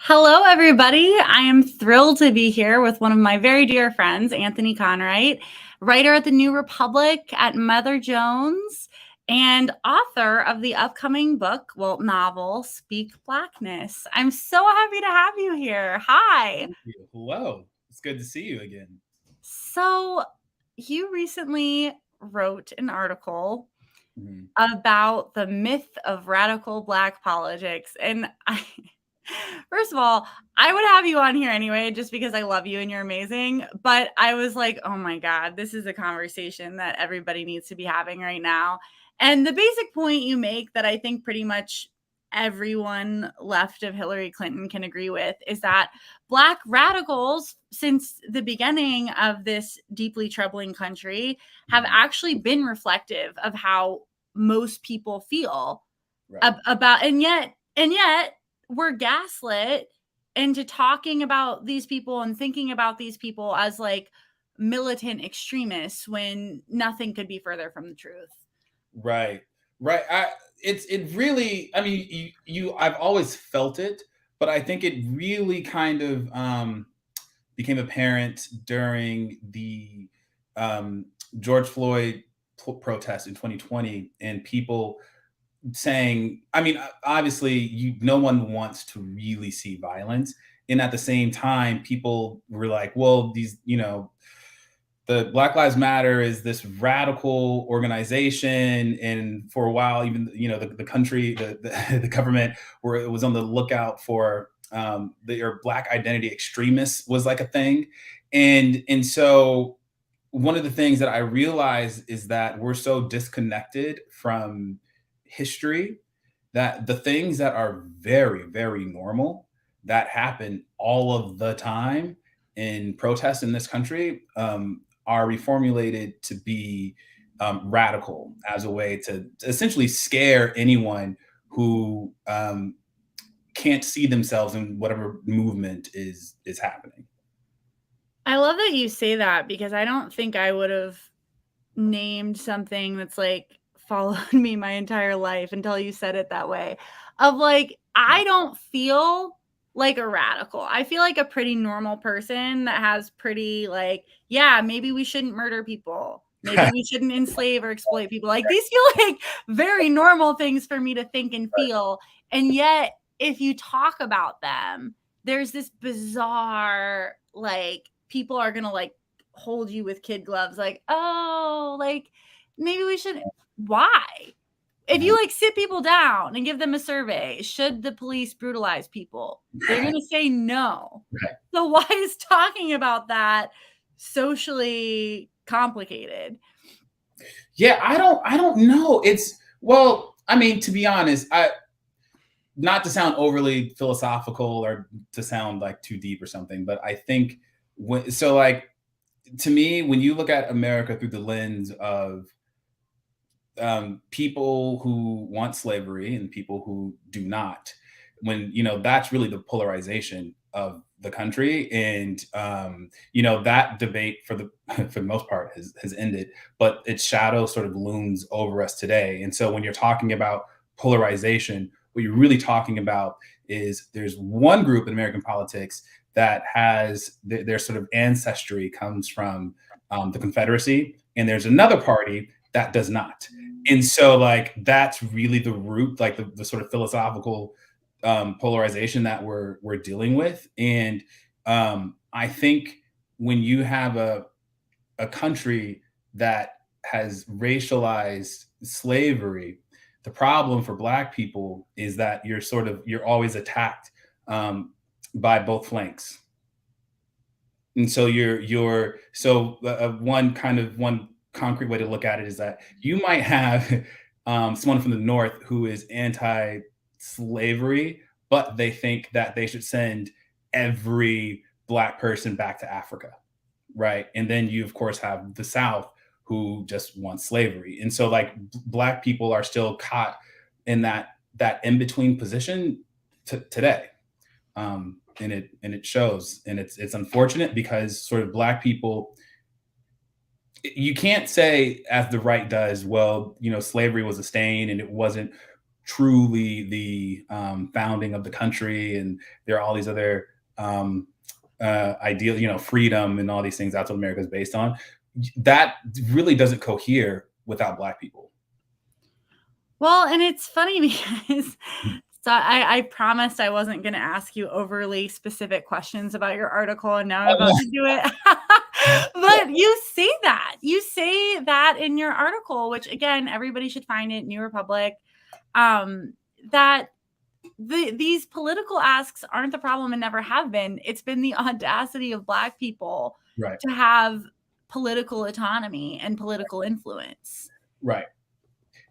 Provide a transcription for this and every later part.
Hello, everybody. I am thrilled to be here with one of my very dear friends, Anthony Conwright, writer at the New Republic at Mother Jones, and author of the upcoming novel, Speak Blackness. I'm so happy to have you here. Hi. Thank you. Hello. It's good to see you again. So, you recently wrote an article Mhm. about the myth of radical Black politics. And first of all, I would have you on here anyway, just because I love you and you're amazing. But I was like, oh my God, this is a conversation that everybody needs to be having right now. And the basic point you make that I think pretty much everyone left of Hillary Clinton can agree with is that Black radicals, since the beginning of this deeply troubling country, have Mhm. actually been reflective of how most people feel Right. about, and yet we're gaslit into talking about these people and thinking about these people as like militant extremists when nothing could be further from the truth. Right. Right. It really, I mean, I've always felt it, but I think it really kind of became apparent during the um George Floyd protest in 2020, and people saying, I mean, obviously, no one wants to really see violence, and at the same time, people were like, well, the Black Lives Matter is this radical organization, and for a while, even the country, the government, where it was on the lookout for your Black identity extremists was like a thing, and so one of the things that I realize is that we're so disconnected from history that the things that are very, very normal that happen all of the time in protests in this country are reformulated to be radical as a way to essentially scare anyone who can't see themselves in whatever movement is happening. I love that you say that because I don't think I would have named something that's like followed me my entire life until you said it that way. Of like, I don't feel like a radical. I feel like a pretty normal person that has pretty, like, yeah, maybe we shouldn't murder people. Maybe we shouldn't enslave or exploit people. Like, these feel like very normal things for me to think and feel. And yet, if you talk about them, there's this bizarre, like, people are going to like hold you with kid gloves, like, oh, like maybe we should. Why? If you like sit people down and give them a survey, should the police brutalize people? They're going to say no. Right. So why is talking about that socially complicated? Yeah, I don't know. It's well, I mean, to be honest, I not to sound overly philosophical or to sound like too deep or something, but I think like to me, when you look at America through the lens of people who want slavery and people who do not, when that's really the polarization of the country, and that debate for the for the most part has ended, but its shadow sort of looms over us today. And so when you're talking about polarization, what you're really talking about is there's one group in American politics that has their sort of ancestry comes from the Confederacy, and there's another party that does not. And so like that's really the root, like the sort of philosophical polarization that we're dealing with. And I think when you have a country that has racialized slavery, the problem for Black people is that you're always attacked by both flanks. And so one concrete way to look at it is that you might have someone from the north who is anti-slavery, but they think that they should send every Black person back to Africa, right? And then you of course have the South who just wants slavery, and so like Black people are still caught in that in between position today, and it shows, and it's unfortunate because sort of Black people, you can't say as the right does, well, slavery was a stain and it wasn't truly the founding of the country, and there are all these other ideal, freedom and all these things. That's what America is based on. That really doesn't cohere without Black people. Well, and it's funny because so I promised I wasn't going to ask you overly specific questions about your article, and now I'm about to do it. But you say that in your article, which again, everybody should find it, New Republic, that these political asks aren't the problem and never have been. It's been the audacity of Black people Right. to have political autonomy and political influence. Right.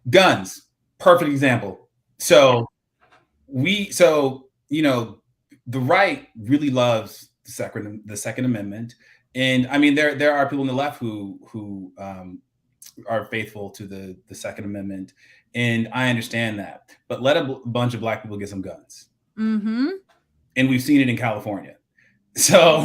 Guns, perfect example. So the right really loves the Second Amendment, and I mean there are people on the left who are faithful to the Second Amendment, and I understand that. But let a bunch of Black people get some guns, Mm-hmm. and we've seen it in California. So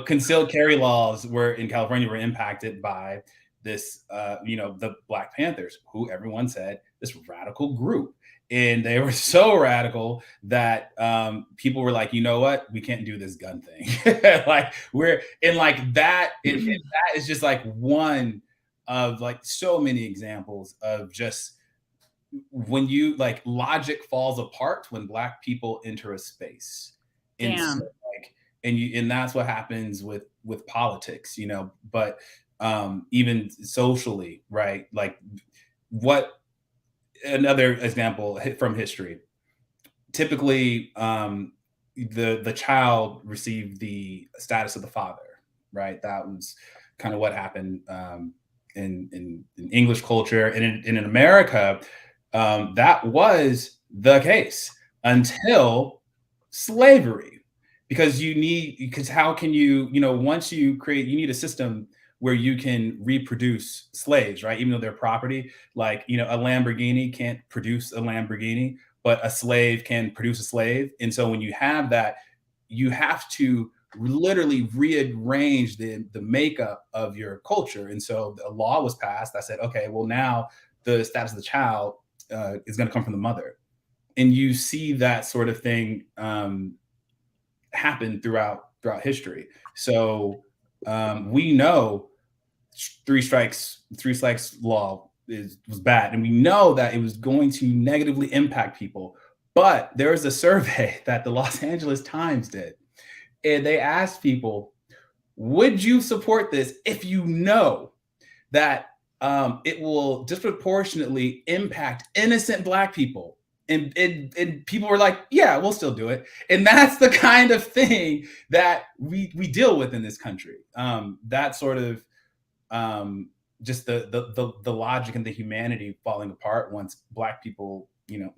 concealed carry laws in California were impacted by this, the Black Panthers, who everyone said this radical group. And they were so radical that people were like, you know what? We can't do this gun thing. Like we're in like that. And that is just like one of like so many examples of just when you like logic falls apart when Black people enter a space. And Damn. so, and that's what happens with politics, but even socially, right? Like what another example from history. Typically, the child received the status of the father, right? That was kind of what happened in English culture, and in America, that was the case until slavery, because how can you, once you create, you need a system where you can reproduce slaves, right? Even though they're property, like, a Lamborghini can't produce a Lamborghini, but a slave can produce a slave. And so when you have that, you have to literally rearrange the makeup of your culture. And so a law was passed that said, okay, well, now the status of the child is going to come from the mother. And you see that sort of thing happen throughout history. So we know three strikes law was bad, and we know that it was going to negatively impact people. But there was a survey that the Los Angeles Times did, and they asked people, would you support this if you know that it will disproportionately impact innocent Black people? And people were like, yeah, we'll still do it. And that's the kind of thing that we deal with in this country. That sort of just the logic and the humanity falling apart once Black people,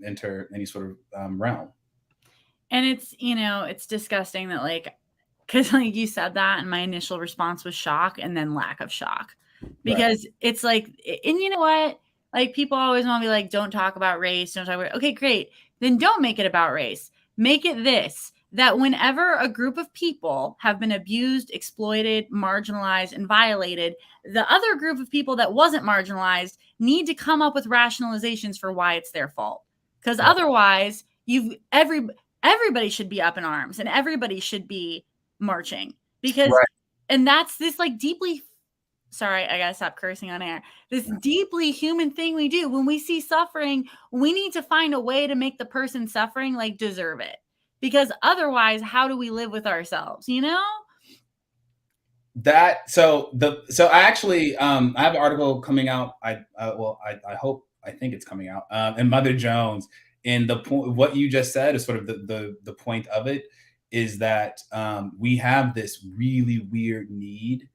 enter any sort of realm. And it's disgusting that because like you said that, and my initial response was shock and then lack of shock, because it's like, and you know what? Like people always want to be like, don't talk about race. Don't talk about, okay, great. Then don't make it about race. Make it this, that whenever a group of people have been abused, exploited, marginalized, and violated, the other group of people that wasn't marginalized need to come up with rationalizations for why it's their fault. Because otherwise everybody should be up in arms and everybody should be marching, because and that's this like deeply, sorry, I gotta stop cursing on air, this deeply human thing we do. When we see suffering, we need to find a way to make the person suffering like deserve it, because otherwise how do we live with ourselves, That so I actually I have an article coming out. I think it's coming out in Mother Jones. And the point, what you just said is sort of the point of it, is that we have this really weird need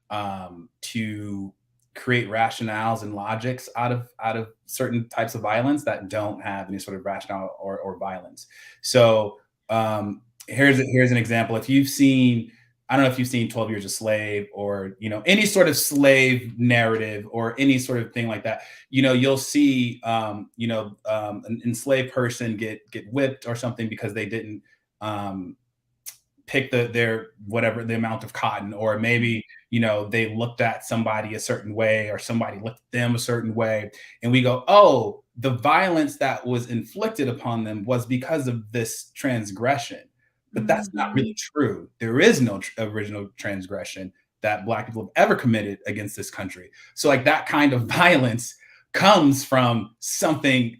to create rationales and logics out of certain types of violence that don't have any sort of rationale or violence. So here's an example. If you've seen, I don't know if you've seen 12 Years a Slave, or any sort of slave narrative or any sort of thing like that, you'll see an enslaved person get whipped or something because they didn't pick their whatever the amount of cotton, or maybe they looked at somebody a certain way, or somebody looked at them a certain way, and we go, oh, the violence that was inflicted upon them was because of this transgression. But that's not really true. There is no original transgression that Black people have ever committed against this country. So like that kind of violence comes from something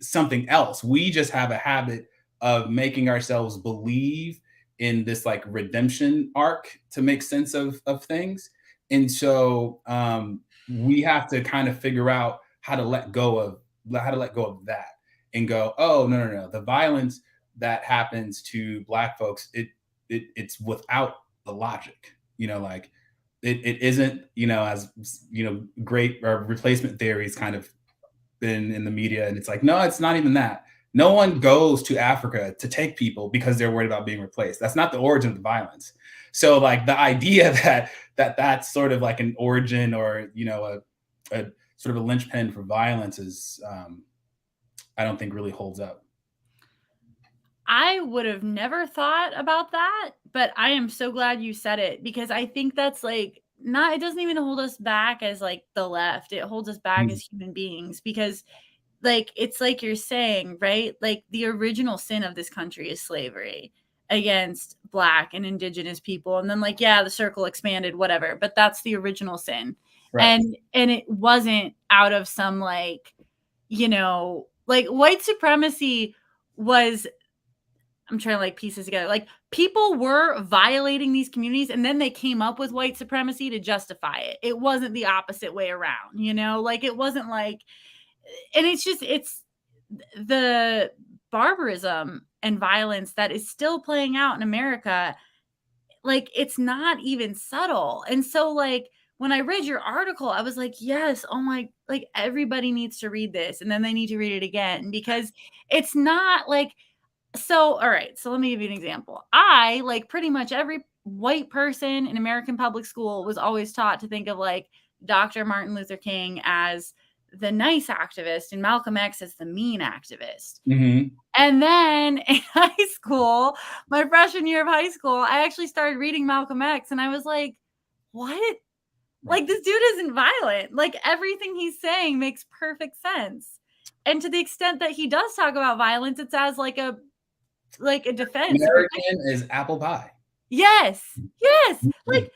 else. We just have a habit of making ourselves believe in this like redemption arc to make sense of things. And so we have to kind of figure out how to let go of that and go, oh no, the violence that happens to Black folks, it's without the logic, like it isn't, as great replacement theories kind of been in the media, and it's like, no, it's not even that. No one goes to Africa to take people because they're worried about being replaced. That's not the origin of the violence. So like the idea that's sort of like an origin or a sort of a linchpin for violence is I don't think really holds up. I would have never thought about that, but I am so glad you said it, because I think that's like not, it doesn't even hold us back as like the left. It holds us back as human beings, because like it's like you're saying, right? Like the original sin of this country is slavery against Black and Indigenous people. And then like, yeah, the circle expanded, whatever, but that's the original sin. Right. And it wasn't out of some like, like white supremacy was, I'm trying to like piece this together. Like people were violating these communities and then they came up with white supremacy to justify it. It wasn't the opposite way around, like it wasn't like, and it's the barbarism and violence that is still playing out in America. Like it's not even subtle. And so like when I read your article, I was like, yes, oh my, like everybody needs to read this. And then they need to read it again, because it's not like, so, all right. So let me give you an example. I, like pretty much every white person in American public school, was always taught to think of like Dr. Martin Luther King as the nice activist and Malcolm X as the mean activist. Mm-hmm. And then in high school, my freshman year of high school, I actually started reading Malcolm X and I was like, what? Right. Like this dude isn't violent. Like everything he's saying makes perfect sense. And to the extent that he does talk about violence, it's as like a defense. American is apple pie. Yes. Like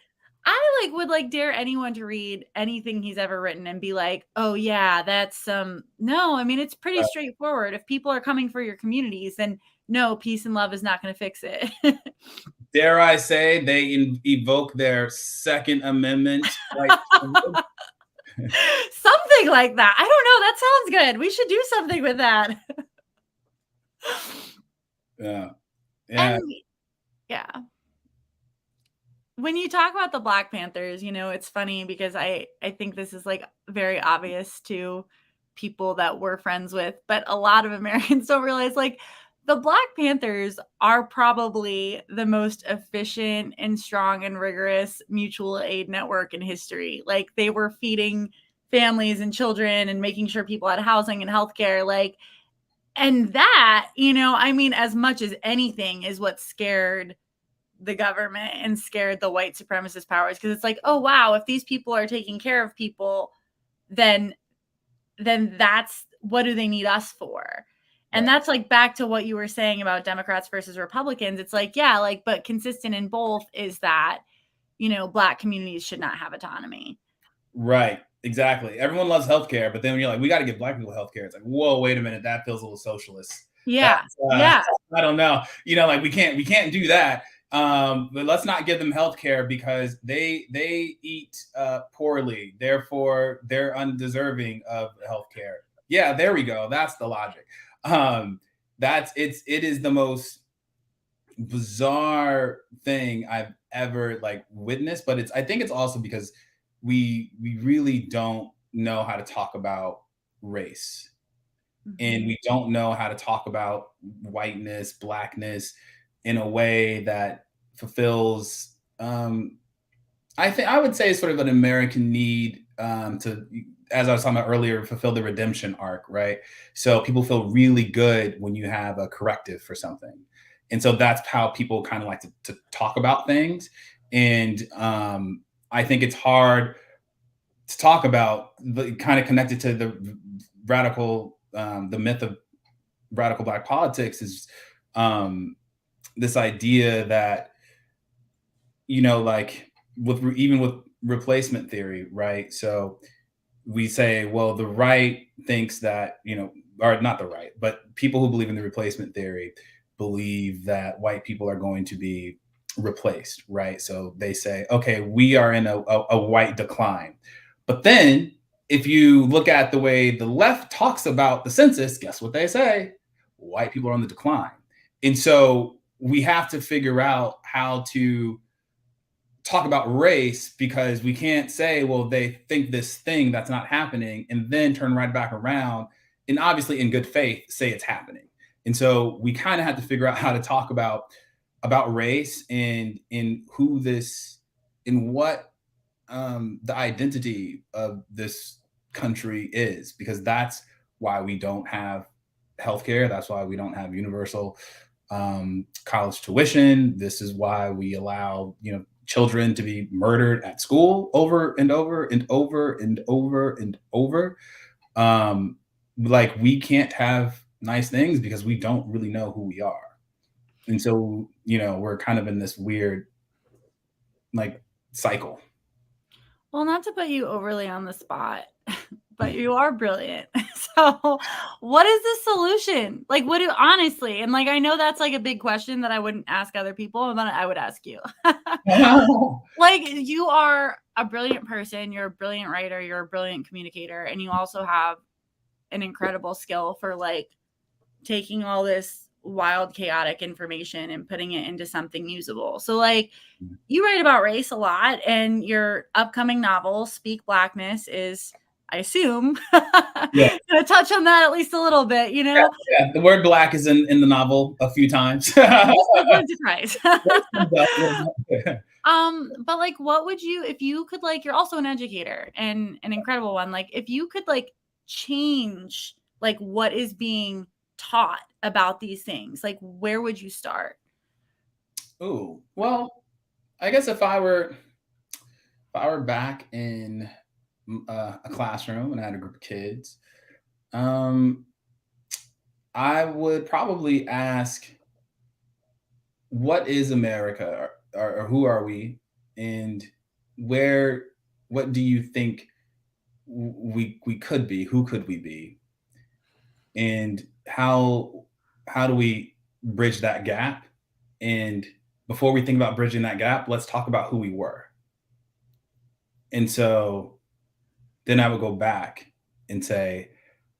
I like would like dare anyone to read anything he's ever written and be like, oh yeah, that's no, I mean it's pretty straightforward. If people are coming for your communities, then no, peace and love is not going to fix it. Dare I say they evoke their Second Amendment right? Something like that. I don't know. That sounds good. We should do something with that. Yeah. And, yeah. When you talk about the Black Panthers, it's funny because I think this is like very obvious to people that we're friends with, but a lot of Americans don't realize like the Black Panthers are probably the most efficient and strong and rigorous mutual aid network in history. Like they were feeding families and children and making sure people had housing and healthcare. Like, and that, I mean, as much as anything is what scared the government and scared the white supremacist powers, because it's like, oh wow, if these people are taking care of people, then that's, what do they need us for? And that's like back to what you were saying about Democrats versus Republicans. It's like, yeah, like, but consistent in both is that, Black communities should not have autonomy. Right. Exactly. Everyone loves healthcare, but then when you're like, we got to give Black people healthcare, it's like, whoa, wait a minute, that feels a little socialist. Yeah. Yeah. I don't know. Like we can't do that. But let's not give them healthcare because they eat poorly, therefore they're undeserving of healthcare. Yeah, there we go. That's the logic. It is the most bizarre thing I've ever like witnessed, but I think it's also because we really don't know how to talk about race. Mm-hmm. And we don't know how to talk about whiteness, Blackness in a way that fulfills I would say sort of an American need to, as I was talking about earlier, fulfill the redemption arc, right? So people feel really good when you have a corrective for something. And so that's how people kind of like to talk about things. And I think it's hard to talk about, kind of connected to the radical the myth of radical Black politics is this idea that, like even with replacement theory, right? So we say, well, the right thinks that, or not the right, but people who believe in the replacement theory believe that white people are going to be replaced, right? So they say, okay, we are in a white decline. But then if you look at the way the left talks about the census, guess what they say? White people are on the decline. And so we have to figure out how to talk about race, because we can't say, well, they think this thing that's not happening, and then turn right back around and obviously in good faith say it's happening. And so we kind of have to figure out how to talk about race and in who this, in what the identity of this country is, because that's why we don't have healthcare. That's why we don't have universal college tuition. This is why we allow, children to be murdered at school over and over and over and over and over. Like, we can't have nice things because we don't really know who we are. And so, we're kind of in this weird like cycle. Well, not to put you overly on the spot, but you are brilliant. So, what is the solution? Like, honestly, and like, I know that's like a big question that I wouldn't ask other people, and then I would ask you. Like, you are a brilliant person, you're a brilliant writer, you're a brilliant communicator, and you also have an incredible skill for like taking all this wild, chaotic information and putting it into something usable. So, like, you write about race a lot, and your upcoming novel, Speak Blackness, is, I assume, Yeah. gonna touch on that at least a little bit, Yeah, the word black is in the novel a few times. Surprise. Yeah. But like, what would you, if you could, like, you're also an educator and an incredible one, like, if you could like change like what is being taught about these things, like, where would you start? Ooh, well, I guess if I were back in a classroom and I had a group of kids, I would probably ask, what is America, or who are we, and what do you think we could be? Who could we be? And how do we bridge that gap? And before we think about bridging that gap, let's talk about who we were. And so then I would go back and say,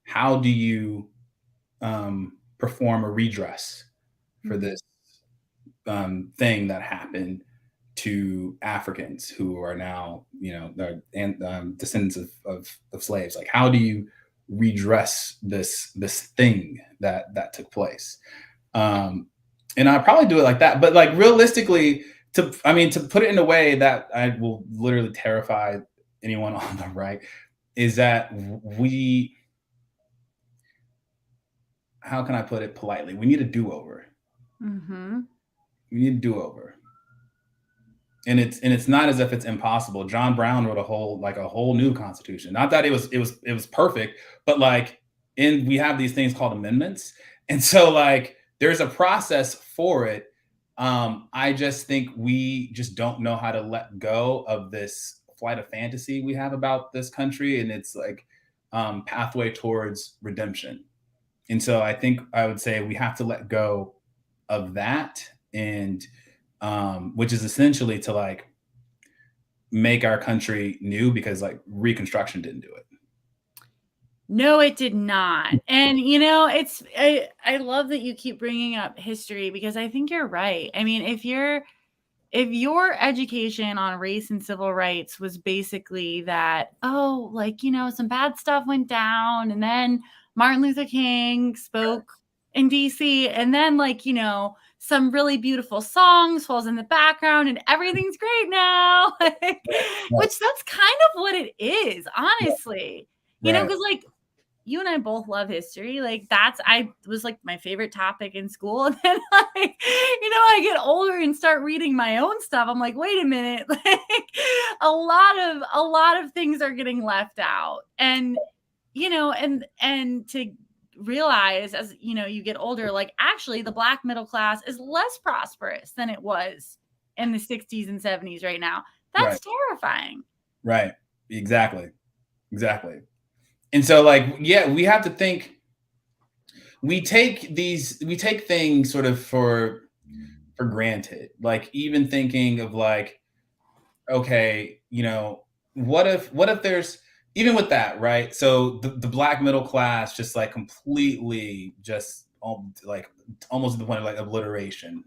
how do you perform a redress for this thing that happened to Africans who are now, descendants of slaves? Like, how do you redress this thing that took place? And I probably do it like that. But like, realistically, to put it in a way that I will literally terrify anyone on the right, is that how can I put it politely? We need a do-over. Mm-hmm. We need a do-over. And it's not as if it's impossible. John Brown wrote a whole new constitution. Not that it was perfect, but like, we have these things called amendments. And so like, there's a process for it. I just think we just don't know how to let go of this flight of fantasy we have about this country, and it's like pathway towards redemption. And so I think I would say we have to let go of that, and which is essentially to like make our country new, because like Reconstruction didn't do it. No, it did not. And I love that you keep bringing up history, because I think you're right. I mean, if your education on race and civil rights was basically that, oh, like, some bad stuff went down, and then Martin Luther King spoke in DC, and then, like, some really beautiful songs falls in the background and everything's great now. Which that's kind of what it is, honestly. Right. Because like, you and I both love history. Like, I was like my favorite topic in school. And then like, I get older and start reading my own stuff. I'm like, wait a minute. Like, a lot of things are getting left out. And, and to realize as you get older, like actually the Black middle class is less prosperous than it was in the 60s and 70s right now. Right. That's terrifying. Right. Exactly. Exactly. And so like, yeah, we have to think, we take things sort of for granted. Like even thinking of like, okay, what if there's, even with that, right? So the Black middle class just like completely just like almost to the point of like obliteration.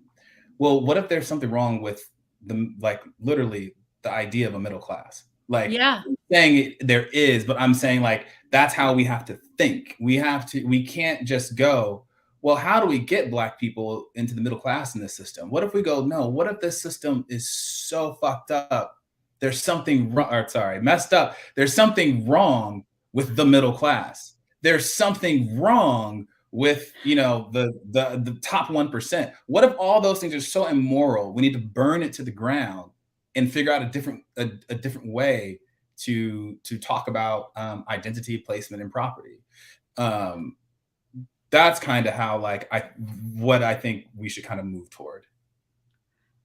Well, what if there's something wrong with the like literally the idea of a middle class? Like Yeah. saying there is, but I'm saying like that's how we have to think. We can't just go, well, how do we get Black people into the middle class in this system? What if we go, no, what if this system is so fucked up? There's something wrong, or sorry, messed up. There's something wrong with the middle class. There's something wrong with the top 1%. What if all those things are so immoral? We need to burn it to the ground and figure out a different way to talk about identity, placement, and property. That's kind of how what I think we should kind of move toward.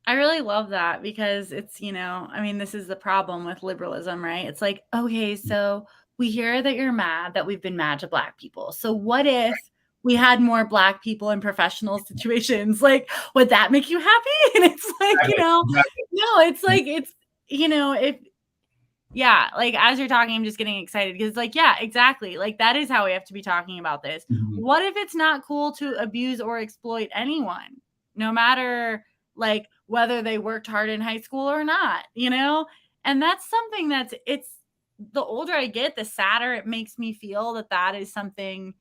I really love that because it's, I mean, this is the problem with liberalism, right? It's like, okay, so we hear that you're mad that we've been mad to Black people. So what if we had more Black people in professional situations? Like, would that make you happy? And it's like, no, it's like, if, yeah, like as you're talking, I'm just getting excited because like, yeah, exactly. Like that is how we have to be talking about this. Mhm. What if it's not cool to abuse or exploit anyone, no matter like whether they worked hard in high school or not, And that's something it's the older I get, the sadder it makes me feel that is something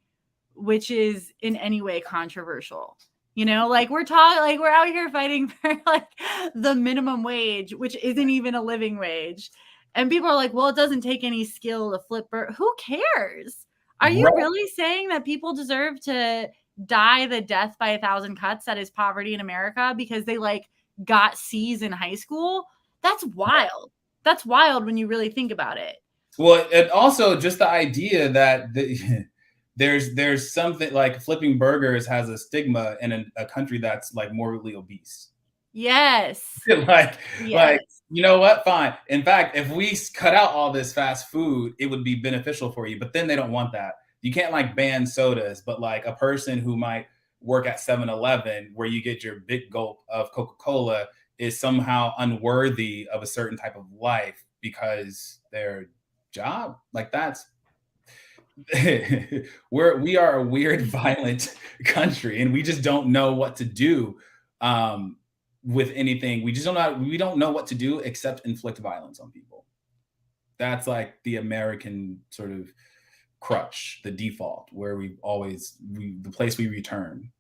which is in any way controversial. Like we're out here fighting for like the minimum wage, which isn't even a living wage. And people are like, well, it doesn't take any skill to flip. Who cares? Are you Right. really saying that people deserve to die the death by 1,000 cuts that is poverty in America because they like got C's in high school? That's wild. That's wild when you really think about it. Well, and also just the idea that there's something like flipping burgers has a stigma in a country that's like morbidly obese. Yes. like Yes. you know what? Fine. In fact, if we cut out all this fast food, it would be beneficial for you. But then they don't want that. You can't like ban sodas, but like a person who might work at 7-Eleven where you get your big gulp of Coca-Cola is somehow unworthy of a certain type of life because their job, like that's we are a weird, violent country, and we just don't know what to do with anything. We don't know what to do except inflict violence on people. That's like the American sort of crutch, the default, where the place we return.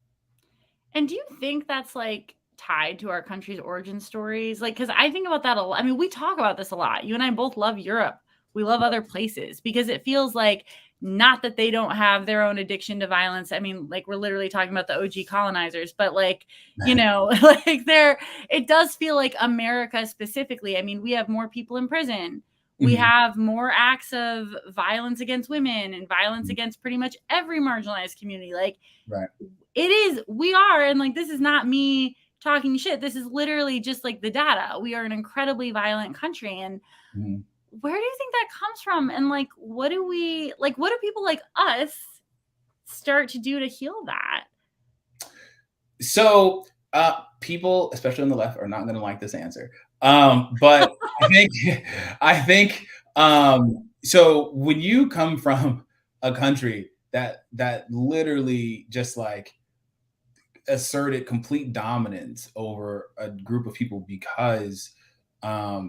And do you think that's like tied to our country's origin stories? Like, because I think about that a lot. I mean, we talk about this a lot. You and I both love Europe. We love other places because it feels like not that they don't have their own addiction to violence. I mean, like we're literally talking about the OG colonizers, but like, like it does feel like America specifically. I mean, we have more people in prison. We have more acts of violence against women and violence against pretty much every marginalized community. Like, right. We are, and like, this is not me talking shit. This is literally just like the data. We are an incredibly violent country. And where do you think that comes from? And like, what do people like us start to do to heal that? So people, especially on the left, are not going to like this answer. But I think so when you come from a country that literally just like asserted complete dominance over a group of people because they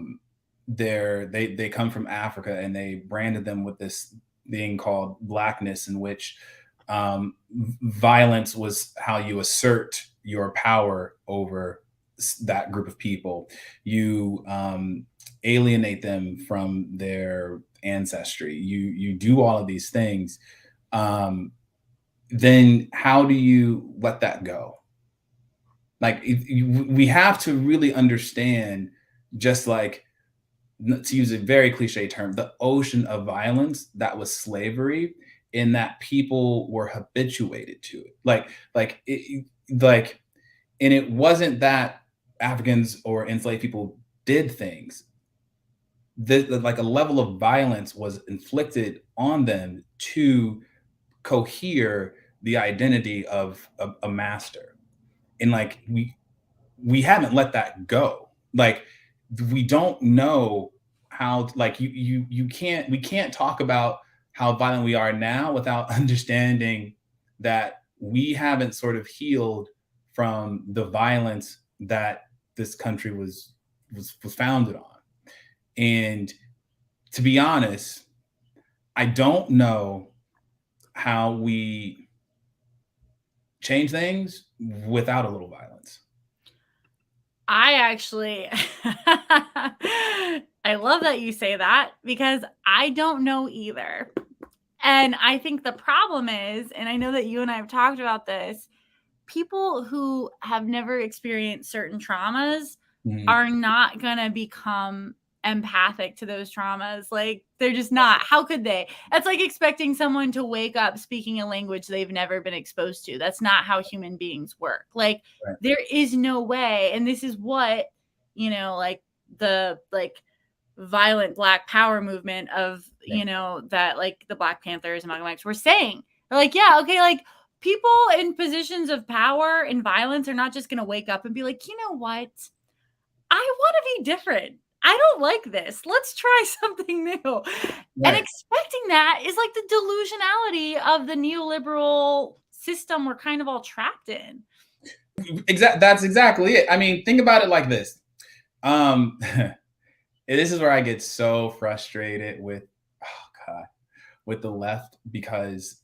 come from Africa, and they branded them with this thing called Blackness, in which violence was how you assert your power over that group of people. You alienate them from their ancestry. You do all of these things. Then how do you let that go? Like we have to really understand, just like, to use a very cliche term, the ocean of violence that was slavery in that people were habituated to it. Like, and it wasn't that Africans or enslaved people did things. Like a level of violence was inflicted on them to cohere the identity of a master. And like we haven't let that go. Like we don't know how, like you can't, we can't talk about how violent we are now without understanding that we haven't sort of healed from the violence that this country was founded on. And to be honest, I don't know how we change things without a little violence. I actually, I love that you say that because I don't know either. And I think the problem is, and I know that you and I have talked about this, people who have never experienced certain traumas are not going to become empathic to those traumas. Like they're just not. How could they? That's like expecting someone to wake up speaking a language they've never been exposed to. That's not how human beings work. Like Right. there is no way. And this is what, like the violent Black power movement of, that like the Black Panthers and Malcolm X were saying. They're like, yeah, okay, like people in positions of power and violence are not just going to wake up and be like, you know what? I want to be different. I don't like this. Let's try something new. Right. And expecting that is like the delusionality of the neoliberal system we're kind of all trapped in. That's exactly it. I mean, think about it like this. This is where I get so frustrated with, with the left, because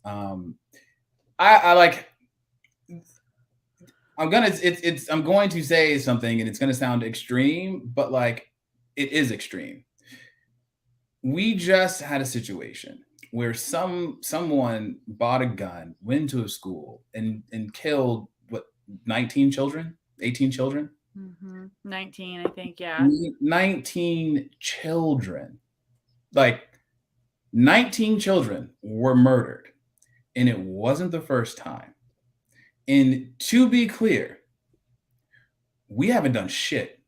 I like, I'm going to say something and it's going to sound extreme, but like it is extreme. We just had a situation where someone bought a gun, went to a school and killed 19 children, 18 children. 19, I think, yeah. 19 children. Like 19 children were murdered, and it wasn't the first time. And to be clear, we haven't done shit.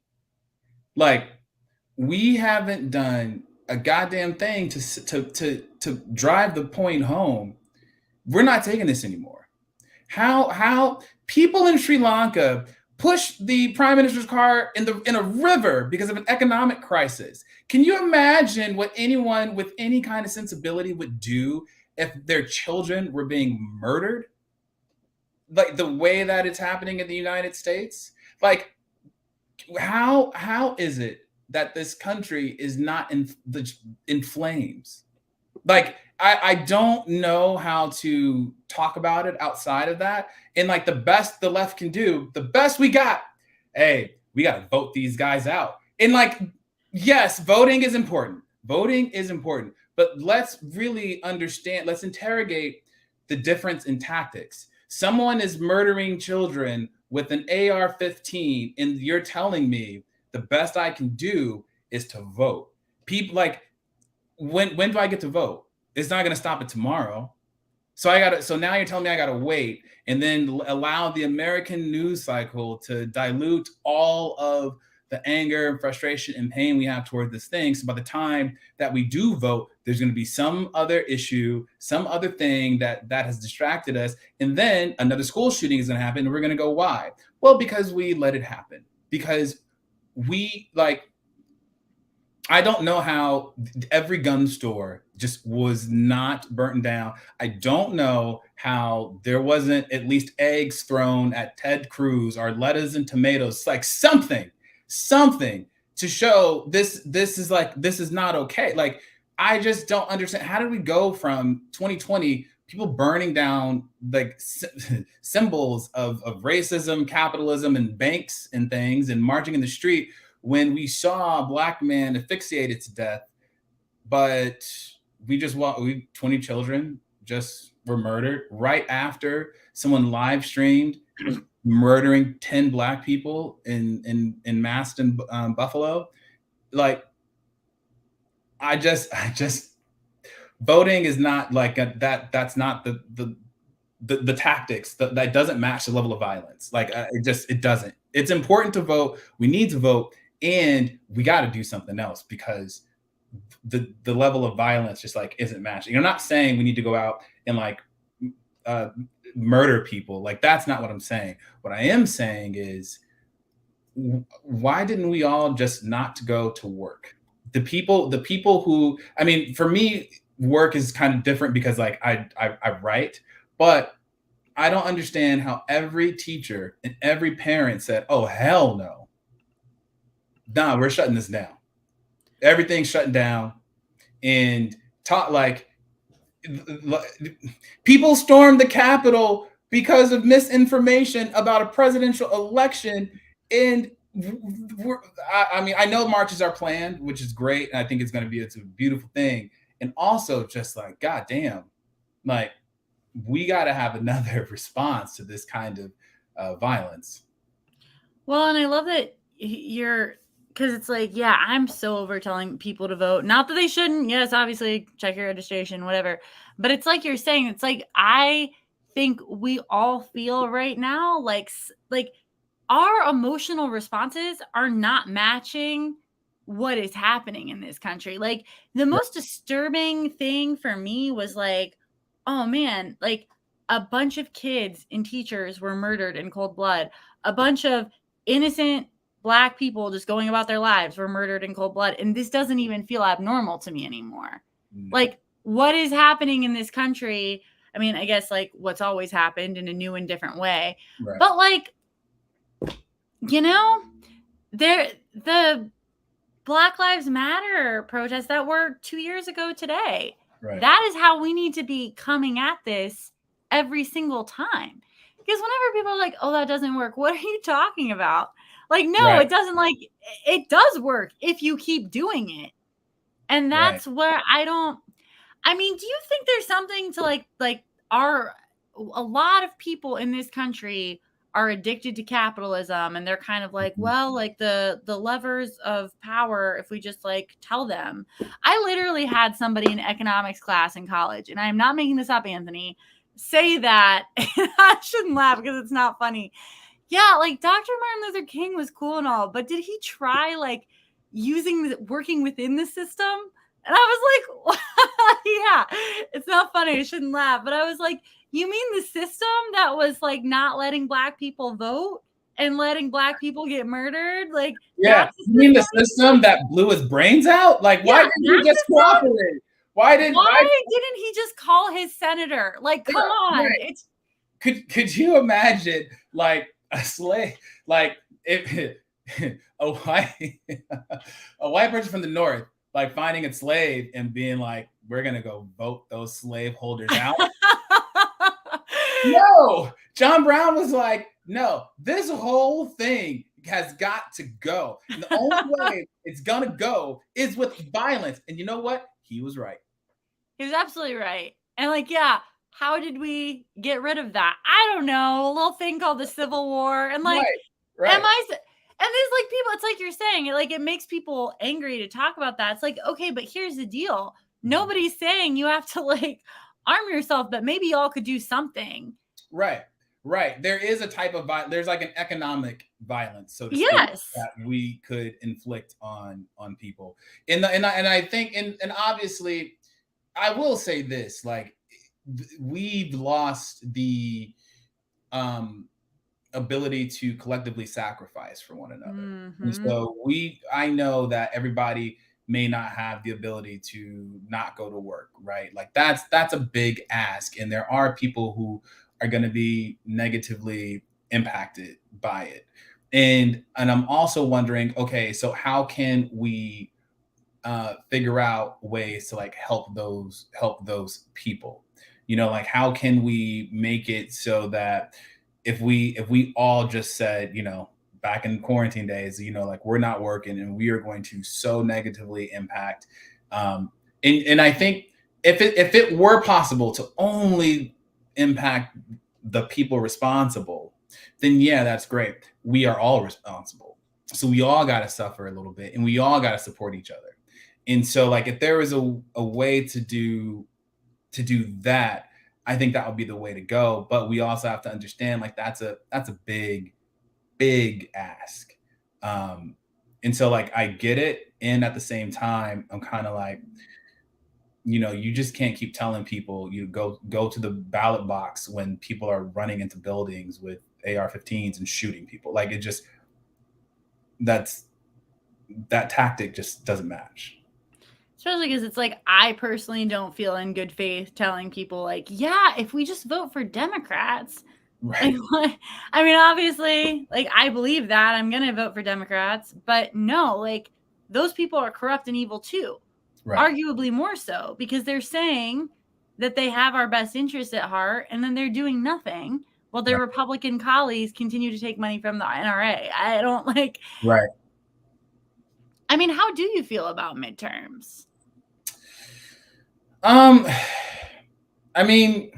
Like we haven't done a goddamn thing to drive the point home. We're not taking this anymore. How people in Sri Lanka push the prime minister's car in a river because of an economic crisis. Can you imagine what anyone with any kind of sensibility would do if their children were being murdered? Like the way that it's happening in the United States? Like how is it that this country is not in flames? Like I don't know how to talk about it outside of that. And like the best the left can do, the best we got, hey, we got to vote these guys out. And like, yes, voting is important. Voting is important. But let's really understand, let's interrogate the difference in tactics. Someone is murdering children with an AR-15, and you're telling me the best I can do is to vote. People like, when do I get to vote? It's not going to stop it tomorrow. So now you're telling me I got to wait and then allow the American news cycle to dilute all of the anger and frustration and pain we have toward this thing. So by the time that we do vote, there's going to be some other issue, some other thing that has distracted us. And then another school shooting is going to happen. And we're going to go, why? Well, because we let it happen. Because we like, I don't know how every gun store just was not burnt down. I don't know how there wasn't at least eggs thrown at Ted Cruz or lettuce and tomatoes, like something to show this is not okay. Like, I just don't understand. How did we go from 2020 people burning down like symbols of racism, capitalism, and banks and things and marching in the street when we saw a Black man asphyxiated to death, but we 20 children just were murdered right after someone live streamed murdering 10 Black people in mass in Buffalo. Like, I just voting is not like that's not the tactics that doesn't match the level of violence. Like it doesn't. It's important to vote. We need to vote, and we got to do something else because the level of violence just like isn't matching. I'm not saying we need to go out and like murder people. Like that's not what I'm saying. What I am saying is, why didn't we all just not go to work? The people who, I mean, for me, work is kind of different because like I write, but I don't understand how every teacher and every parent said, "Oh hell no, nah, we're shutting this down. Everything's shutting down." And taught like people stormed the Capitol because of misinformation about a presidential election. And I mean, I know marches are planned, which is great, and I think it's a beautiful thing. And also, just like, God damn, like we got to have another response to this kind of violence. Well, and I love that you're, because it's like, yeah, I'm so over telling people to vote. Not that they shouldn't. Yes, obviously, check your registration, whatever. But it's like you're saying, it's like I think we all feel right now like our emotional responses are not matching what is happening in this country. Like the most disturbing thing for me was like, oh man, like a bunch of kids and teachers were murdered in cold blood. A bunch of innocent Black people just going about their lives were murdered in cold blood. And this doesn't even feel abnormal to me anymore. No. Like what is happening in this country? I mean, I guess like what's always happened in a new and different way. Right. But like, you know, the Black Lives Matter protests that were 2 years ago today. Right. That is how we need to be coming at this every single time. Because whenever people are like, "Oh, that doesn't work," what are you talking about? Like, no, Right. it doesn't. Like, it does work if you keep doing it. And that's where I mean, do you think there's something to like a lot of people in this country are addicted to capitalism, and they're kind of like, well, like the levers of power, if we just like tell them. I literally had somebody in economics class in college, and I am not making this up, Anthony, say that, and I shouldn't laugh because it's not funny. Yeah, like Dr. Martin Luther King was cool and all, but did he try like working within the system? And I was like, yeah, it's not funny. I shouldn't laugh. But I was like, you mean the system that was like not letting Black people vote and letting Black people get murdered? Like, Yeah, that's the you mean the system? system that blew his brains out? Like, why Yeah, didn't he just cooperate? Why didn't he just call his senator? Like, come on. Right. It's Could you imagine like a slave, like if a white a white person from the north like finding a slave and being like, we're gonna go vote those slave holders out? No, John Brown was like, no, this whole thing has got to go. And the only way it's gonna go is with violence. And you know what? He was right. He was absolutely right. And like, yeah, how did we get rid of that? I don't know. A little thing called the Civil War. And like, Right. And there's like people, it's like you're saying, it makes people angry to talk about that. It's like, okay, but here's the deal. Nobody's saying you have to like arm yourself, but maybe y'all could do something. Right. There is a type of violence. There's like an economic violence, so to speak, that we could inflict on people. And I think, and obviously, I will say this: like, we've lost the ability to collectively sacrifice for one another. Mm-hmm. And so I know that everybody may not have the ability to not go to work, right? Like that's a big ask. And there are people who are going to be negatively impacted by it. And I'm also wondering, okay, so how can we figure out ways to like help those people? You know, like how can we make it so that if we all just said, you know, back in quarantine days, you know, like we're not working and we are going to so negatively impact. And I think if it were possible to only impact the people responsible, then yeah, that's great. We are all responsible. So we all got to suffer a little bit and we all got to support each other. And so like if there was a way to do to do that, I think that would be the way to go. But we also have to understand, like, that's a big ask. And so, like, I get it, and at the same time, I'm kind of like, you just can't keep telling people you go to the ballot box when people are running into buildings with AR-15s and shooting people. Like, it just that's that tactic just doesn't match. Especially because it's like, I personally don't feel in good faith telling people, like, yeah, if we just vote for Democrats, Right. like, I mean, obviously, like, I believe that I'm going to vote for Democrats, but no, like, those people are corrupt and evil too. Right. Arguably more so, because they're saying that they have our best interests at heart, and then they're doing nothing while their Right. Republican colleagues continue to take money from the NRA. I don't like. Right. I mean, how do you feel about midterms? I mean,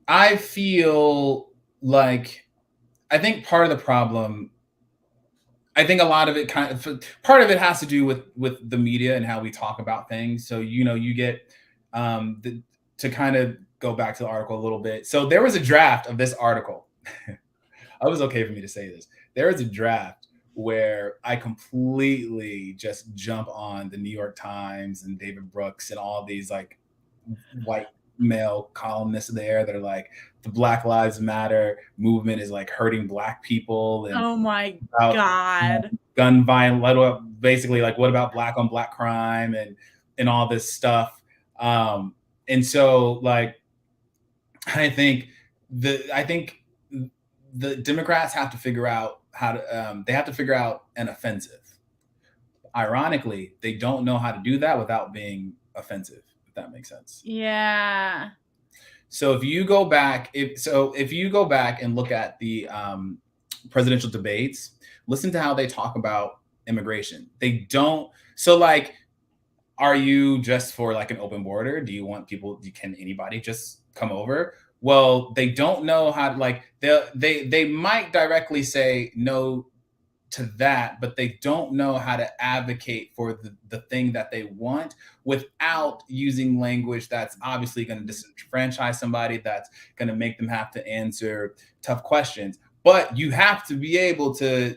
I feel like, I think part of the problem, I think a lot of it part of it has to do with the media and how we talk about things. So, you get to kind of go back to the article a little bit. So there was a draft of this article. It was okay for me to say this. There was a draft where I completely just jump on the New York Times and David Brooks and all these, like, white male columnists there that are like, the Black Lives Matter movement is, like, hurting Black people, and Oh my about God. gun violence, basically, like, what about Black on Black crime and all this stuff. And so, like, I think the Democrats have to figure out how to they have to figure out an offensive. Ironically, they don't know how to do that without being offensive, if that makes sense. Yeah. So if you go back, if you go back and look at the presidential debates, listen to how they talk about immigration. They don't. So, like, are you just for, like, an open border? Do you want people? Can anybody just come over? Well, they don't know how to, like, they might directly say no to that, but they don't know how to advocate for the thing that they want without using language that's obviously going to disenfranchise somebody, that's going to make them have to answer tough questions. But you have to be able to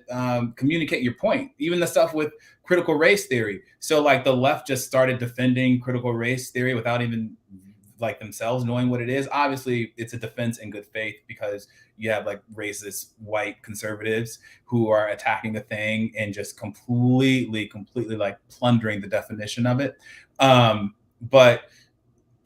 communicate your point, even the stuff with critical race theory. So, like, the left just started defending critical race theory without even, like, themselves knowing what it is. Obviously, it's a defense in good faith because you have, like, racist white conservatives who are attacking a thing and just completely, like, plundering the definition of it. But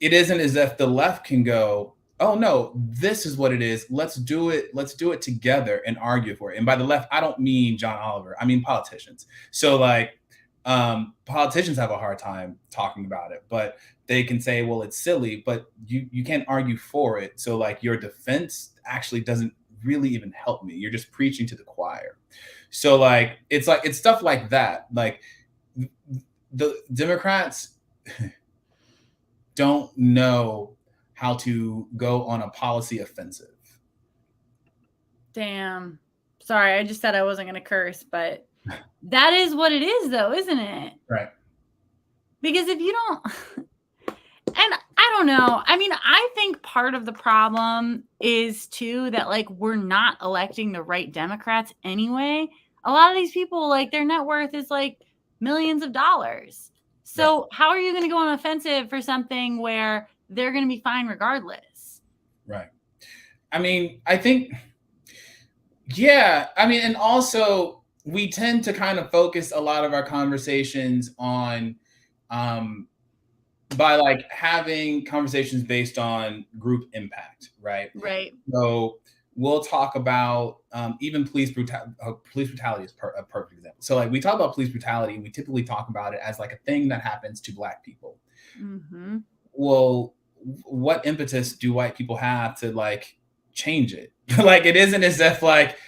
it isn't as if the left can go, oh no, this is what it is. Let's do it together and argue for it. And by the left, I don't mean John Oliver. I mean politicians. So, like, politicians have a hard time talking about it, but they can say, well, it's silly, but you can't argue for it. So, like, your defense actually doesn't really even help me. You're just preaching to the choir. So, like, it's stuff like that. Like, the Democrats don't know how to go on a policy offensive. Damn. Sorry, I just said I wasn't going to curse, but that is what it is, though, isn't it? Right. Because if you don't, and I don't know, I mean, I think part of the problem is too that, like, we're not electing the right Democrats anyway. A lot of these people, like, their net worth is like millions of dollars. So how are you going to go on offensive for something where they're going to be fine regardless? Right. I mean, I think, yeah. I mean, and also we tend to kind of focus a lot of our conversations on, by, like, having conversations based on group impact, right? Right. So we'll talk about even police brutality is a perfect example. So, like, we talk about police brutality, and we typically talk about it as, like, a thing that happens to Black people. Mm-hmm. Well, what impetus do white people have to, like, change it? Like, it isn't as if, like,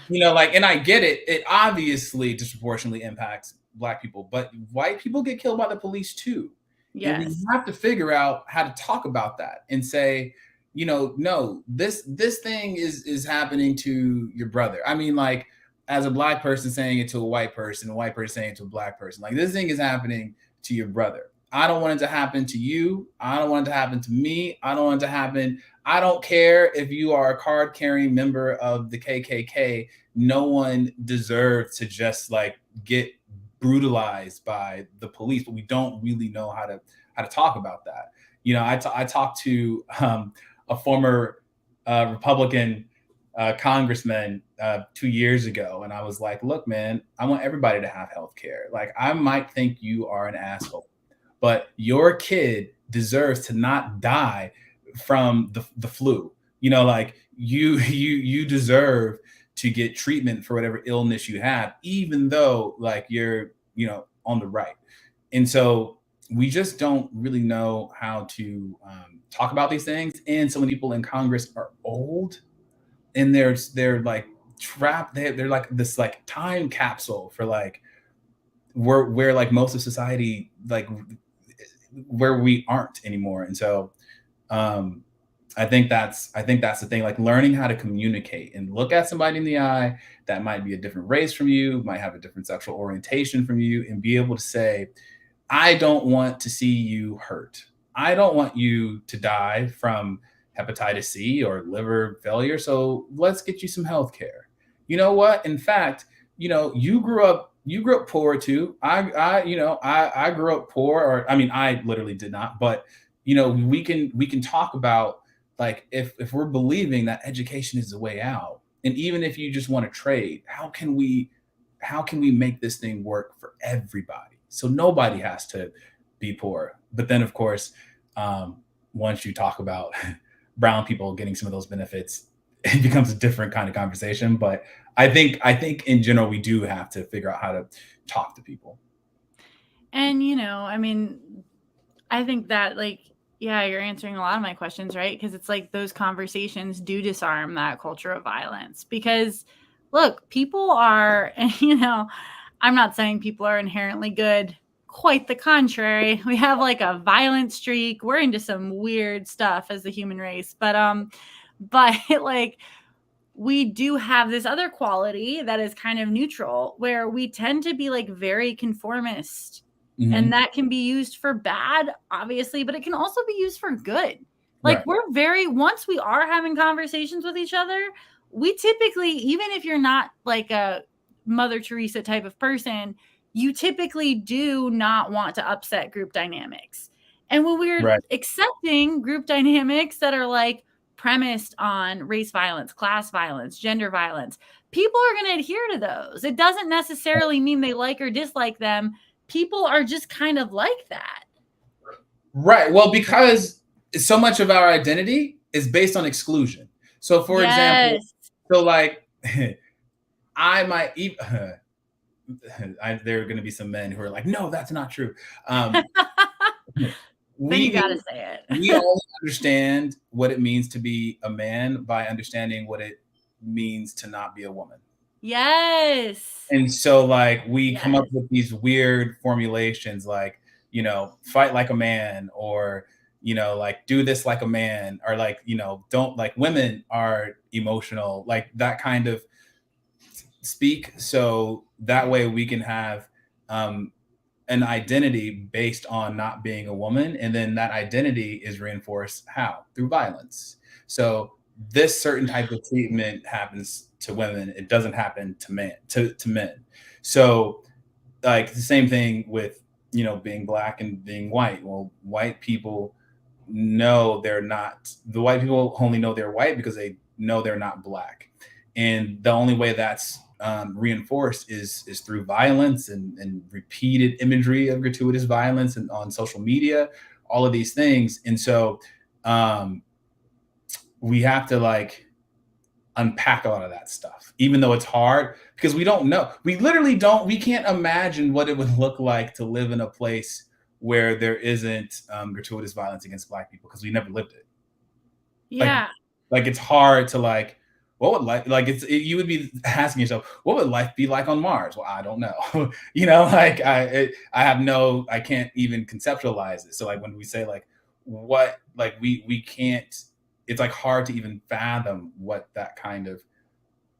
like, and I get it. It obviously disproportionately impacts Black people, but white people get killed by the police too. And we Yes. have to figure out how to talk about that and say, no, this thing is happening to your brother. I mean, like, as a Black person saying it to a white person saying it to a Black person, like, this thing is happening to your brother. I don't want it to happen to you. I don't want it to happen to me. I don't want it to happen. I don't care if you are a card carrying member of the KKK. No one deserves to just like get brutalized by the police, but we don't really know how to talk about that. I talked to a former Republican congressman 2 years ago, and I was like, "Look, man, I want everybody to have health care. Like, I might think you are an asshole, but your kid deserves to not die from the flu. Like you deserve to get treatment for whatever illness you have, even though like you're on the right." And so we just don't really know how to talk about these things. And so many people in Congress are old, and they're like trapped. They're like this like time capsule for like where like most of society like where we aren't anymore. And so um I think that's the thing, like learning how to communicate and look at somebody in the eye that might be a different race from you, might have a different sexual orientation from you, and be able to say, I don't want to see you hurt. I don't want you to die from hepatitis C or liver failure. So let's get you some health care. You know what? In fact, you grew up poor too. I grew up poor, or I mean, I literally did not, but we can talk about like if we're believing that education is the way out, and even if you just want to trade, how can we make this thing work for everybody so nobody has to be poor? But then of course, um, once you talk about brown people getting some of those benefits, it becomes a different kind of conversation. But I think in general we do have to figure out how to talk to people. And, I mean, I think that, like, yeah, you're answering a lot of my questions, right? Because it's like those conversations do disarm that culture of violence. Because, look, people are, and, I'm not saying people are inherently good. Quite the contrary. We have like a violent streak. We're into some weird stuff as the human race. But like, we do have this other quality that is kind of neutral where we tend to be like very conformist, and Hmm. that can be used for bad obviously, but it can also be used for good. Like, Right. we're very, once we are having conversations with each other, we typically, even if you're not like a Mother Teresa type of person, you typically do not want to upset group dynamics. And when we're Right. accepting group dynamics that are like premised on race violence, class violence, gender violence, people are going to adhere to those. It doesn't necessarily mean they like or dislike them. People are just kind of like that. Right. Well, because so much of our identity is based on exclusion. So, for example, Yes. so like I might even, there are going to be some men who are like, no, that's not true. Um, Then you we got to say we it. only understand what it means to be a man by understanding what it means to not be a woman. Yes. And so like we come up Yes. with these weird formulations like, fight like a man, or like do this like a man, or like, don't, like women are emotional, like that kind of speak, so that way we can have um an identity based on not being a woman, and then that identity is reinforced how? Through violence. So this certain type of treatment happens to women, it doesn't happen to men. So like the same thing with being black and being white. Well, white people know they're not the white people only know they're white because they know they're not black, and the only way that's reinforced is through violence and repeated imagery of gratuitous violence and on social media, all of these things. And so um, we have to like unpack a lot of that stuff, even though it's hard because we don't know. We literally don't. We can't imagine what it would look like to live in a place where there isn't gratuitous violence against Black people because we never lived it. Like, Yeah. like it's hard to like. What would life like? You would be asking yourself, what would life be like on Mars? Well, I don't know. Like I have no, I can't even conceptualize it. So like when we say like what, like we can't. It's like hard to even fathom what that kind of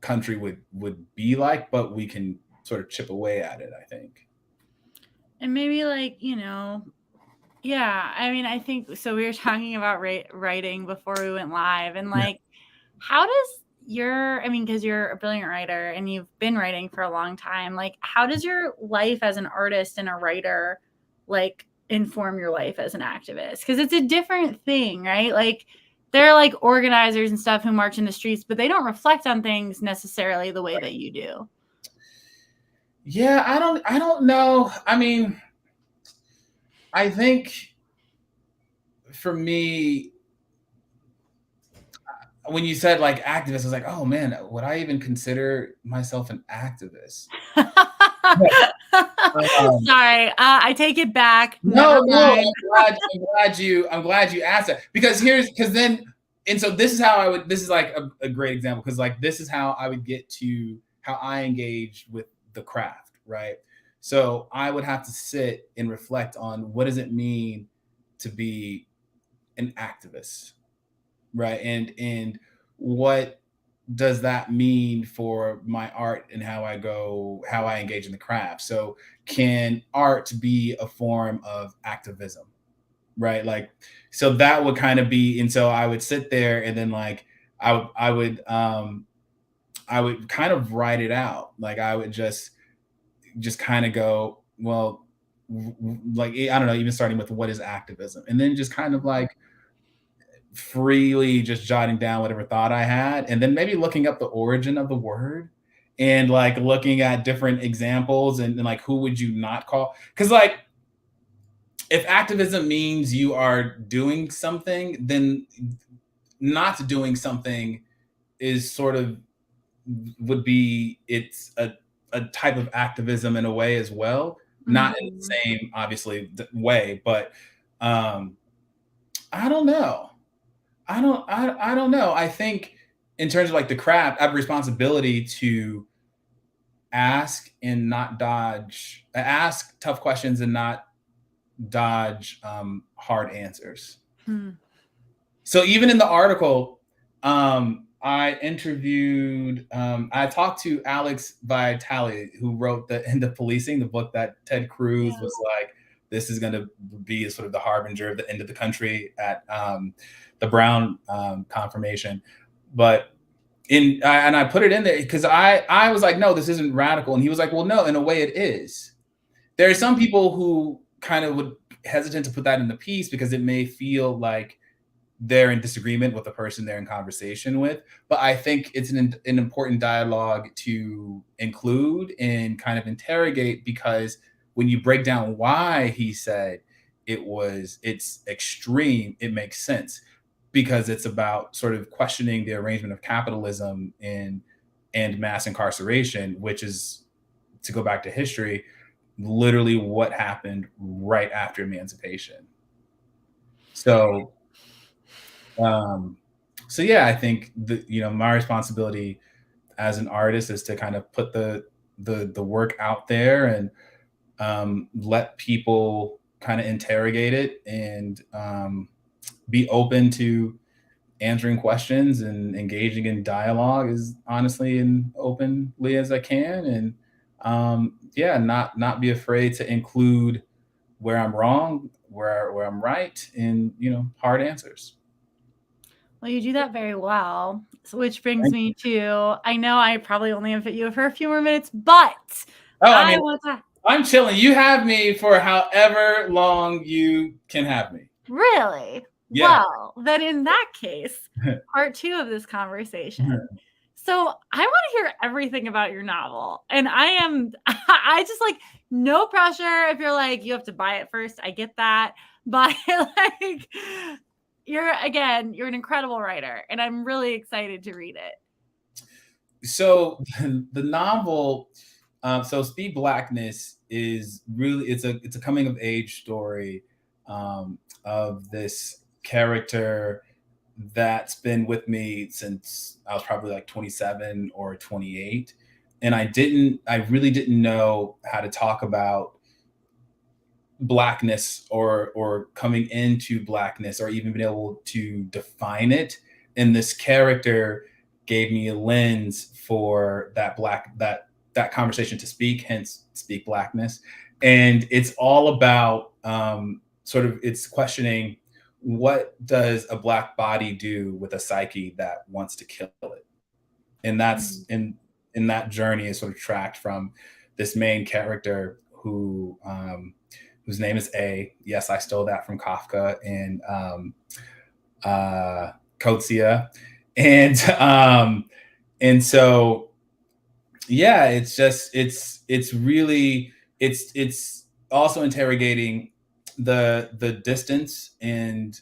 country would be like, but we can sort of chip away at it, I think. And maybe like, Yeah, I mean, I think so. We were talking about writing before we went live, and like, how does I mean, because you're a brilliant writer and you've been writing for a long time, like, how does your life as an artist and a writer, like, inform your life as an activist? Because it's a different thing, right? Like, there are like organizers and stuff who march in the streets, but they don't reflect on things necessarily the way that you do. Yeah, I don't know. I mean, I think for me, when you said like activist, I was like, oh man, would I even consider myself an activist? Um, Sorry, I take it back. Never no, mind. I'm glad you asked that because so this is how this is like a great example because like this is how I would get to how I engage with the craft, right? So I would have to sit and reflect on what does it mean to be an activist, right? And what does that mean for my art and how I engage in the craft? So can art be a form of activism, right? Like, so that would kind of be, and so I would sit there and then like I would kind of write it out. Like I would just kind of go, well, like I don't know, even starting with what is activism, and then just kind of like freely just jotting down whatever thought I had, and then maybe looking up the origin of the word and like looking at different examples and like who would you not call? Because like if activism means you are doing something, then not doing something is sort of would be it's a type of activism in a way as well, not in the same obviously way, but um I don't know. I don't know. I think in terms of like the craft, I have a responsibility to ask tough questions and not dodge hard answers. Hmm. So even in the article, I talked to Alex Vitale, who wrote The End of Policing, the book that Ted Cruz was like, this is going to be sort of the harbinger of the end of the country at the Brown confirmation. But and I put it in there because I was like, no, this isn't radical. And he was like, well, no, in a way it is. There are some people who kind of would hesitant to put that in the piece because it may feel like they're in disagreement with the person they're in conversation with. But I think it's an important dialogue to include and kind of interrogate, because when you break down why he said it's extreme, it makes sense, because it's about sort of questioning the arrangement of capitalism and mass incarceration, which is, to go back to history, literally what happened right after emancipation. So um, so yeah, I think my responsibility as an artist is to kind of put the work out there and let people kind of interrogate it and be open to answering questions and engaging in dialogue as honestly and openly as I can, and yeah, not be afraid to include where I'm wrong, where I'm right, and hard answers. Well, you do that very well. So, which brings me to, I know I probably only have you for a few more minutes, but Oh, I I mean, want to. I'm chilling. You have me for however long you can have me. Really? Yeah. Well, then in that case, part 2 of this conversation. So I want to hear everything about your novel. And I just like, no pressure. If you're like, you have to buy it first, I get that. But like, you're an incredible writer. And I'm really excited to read it. So the novel, so Speak Blackness is really, it's a coming of age story of this character that's been with me since I was probably like 27 or 28. And I really didn't know how to talk about Blackness or coming into Blackness or even been able to define it. And this character gave me a lens for that conversation to speak, hence Speak Blackness. And it's all about sort of, it's questioning, what does a Black body do with a psyche that wants to kill it? And that's Mm. in that journey is sort of tracked from this main character whose name is A. Yes, I stole that from Kafka and Coetzee. And so yeah, it's just it's really it's also interrogating the distance and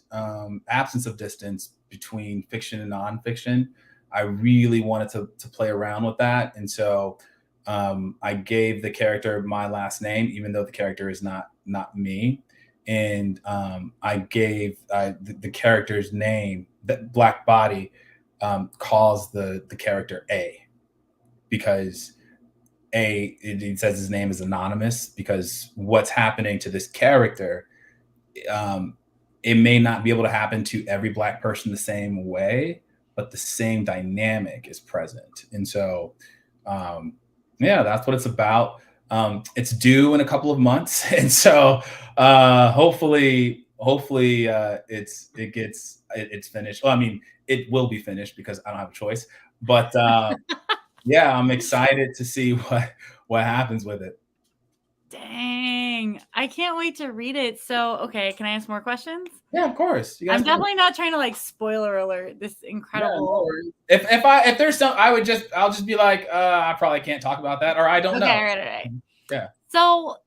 absence of distance between fiction and nonfiction. I really wanted to play around with that, and so I gave the character my last name, even though the character is not me, and I gave the character's name, that Black Body, calls the character A, because it says his name is anonymous, because what's happening to this character, um, it may not be able to happen to every Black person the same way, but the same dynamic is present. And so, yeah, that's what it's about. It's due in a couple of months, and so hopefully it's finished. Well, I mean, it will be finished because I don't have a choice. But yeah, I'm excited to see what happens with it. Dang. I can't wait to read it. So, okay, can I ask more questions? Yeah, of course. You I'm guys. definitely not trying to like spoiler alert this Yeah, no incredible. worries. If there's some, I'll just be like, I probably can't talk about that, or I don't Okay, know. right. Yeah. So,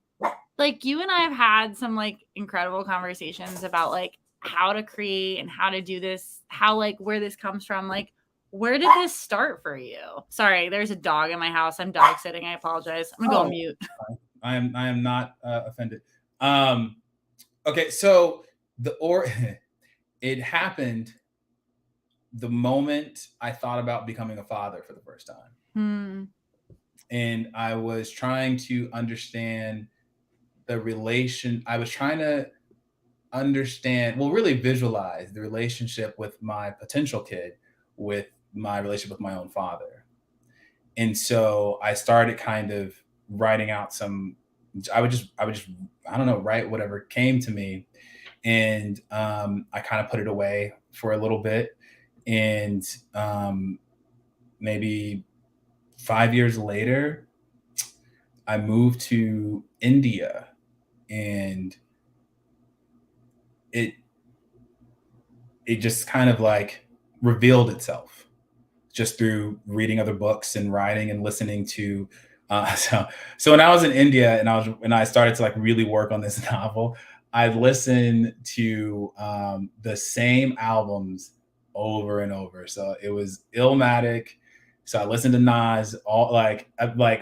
like you and I have had some like incredible conversations about like how to create and how to do this, how like where this comes from. Like, where did this start for you? Sorry, there's a dog in my house. I'm dog sitting. I apologize. I'm gonna go on mute. I am not offended. Um, okay, so it happened the moment I thought about becoming a father for the first time. And I was trying to understand the relation. I was trying to understand, well, really visualize the relationship with my potential kid, with my relationship with my own father. And so I started kind of writing out some, I would just, I don't know, write whatever came to me. And I kind of put it away for a little bit. And maybe 5 years later, I moved to India, and it it just kind of like revealed itself just through reading other books and writing and listening to. So when I was in India and I started to like really work on this novel, I listened to the same albums over and over. So it was Illmatic. So I listened to Nas all like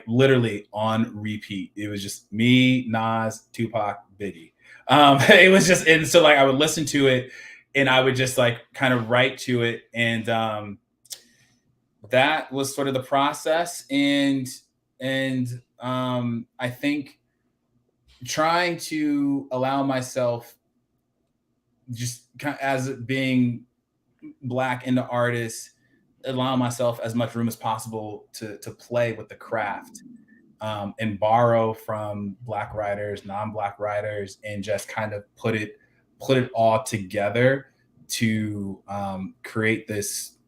literally on repeat. It was just me, Nas, Tupac, Biggie. It was just, and so like I would listen to it and I would just like kind of write to it, and that was sort of the process. And I think trying to allow myself, just kind of as being Black and the artist, allow myself as much room as possible to play with the craft, and borrow from Black writers, non-Black writers, and just kind of put it all together to create this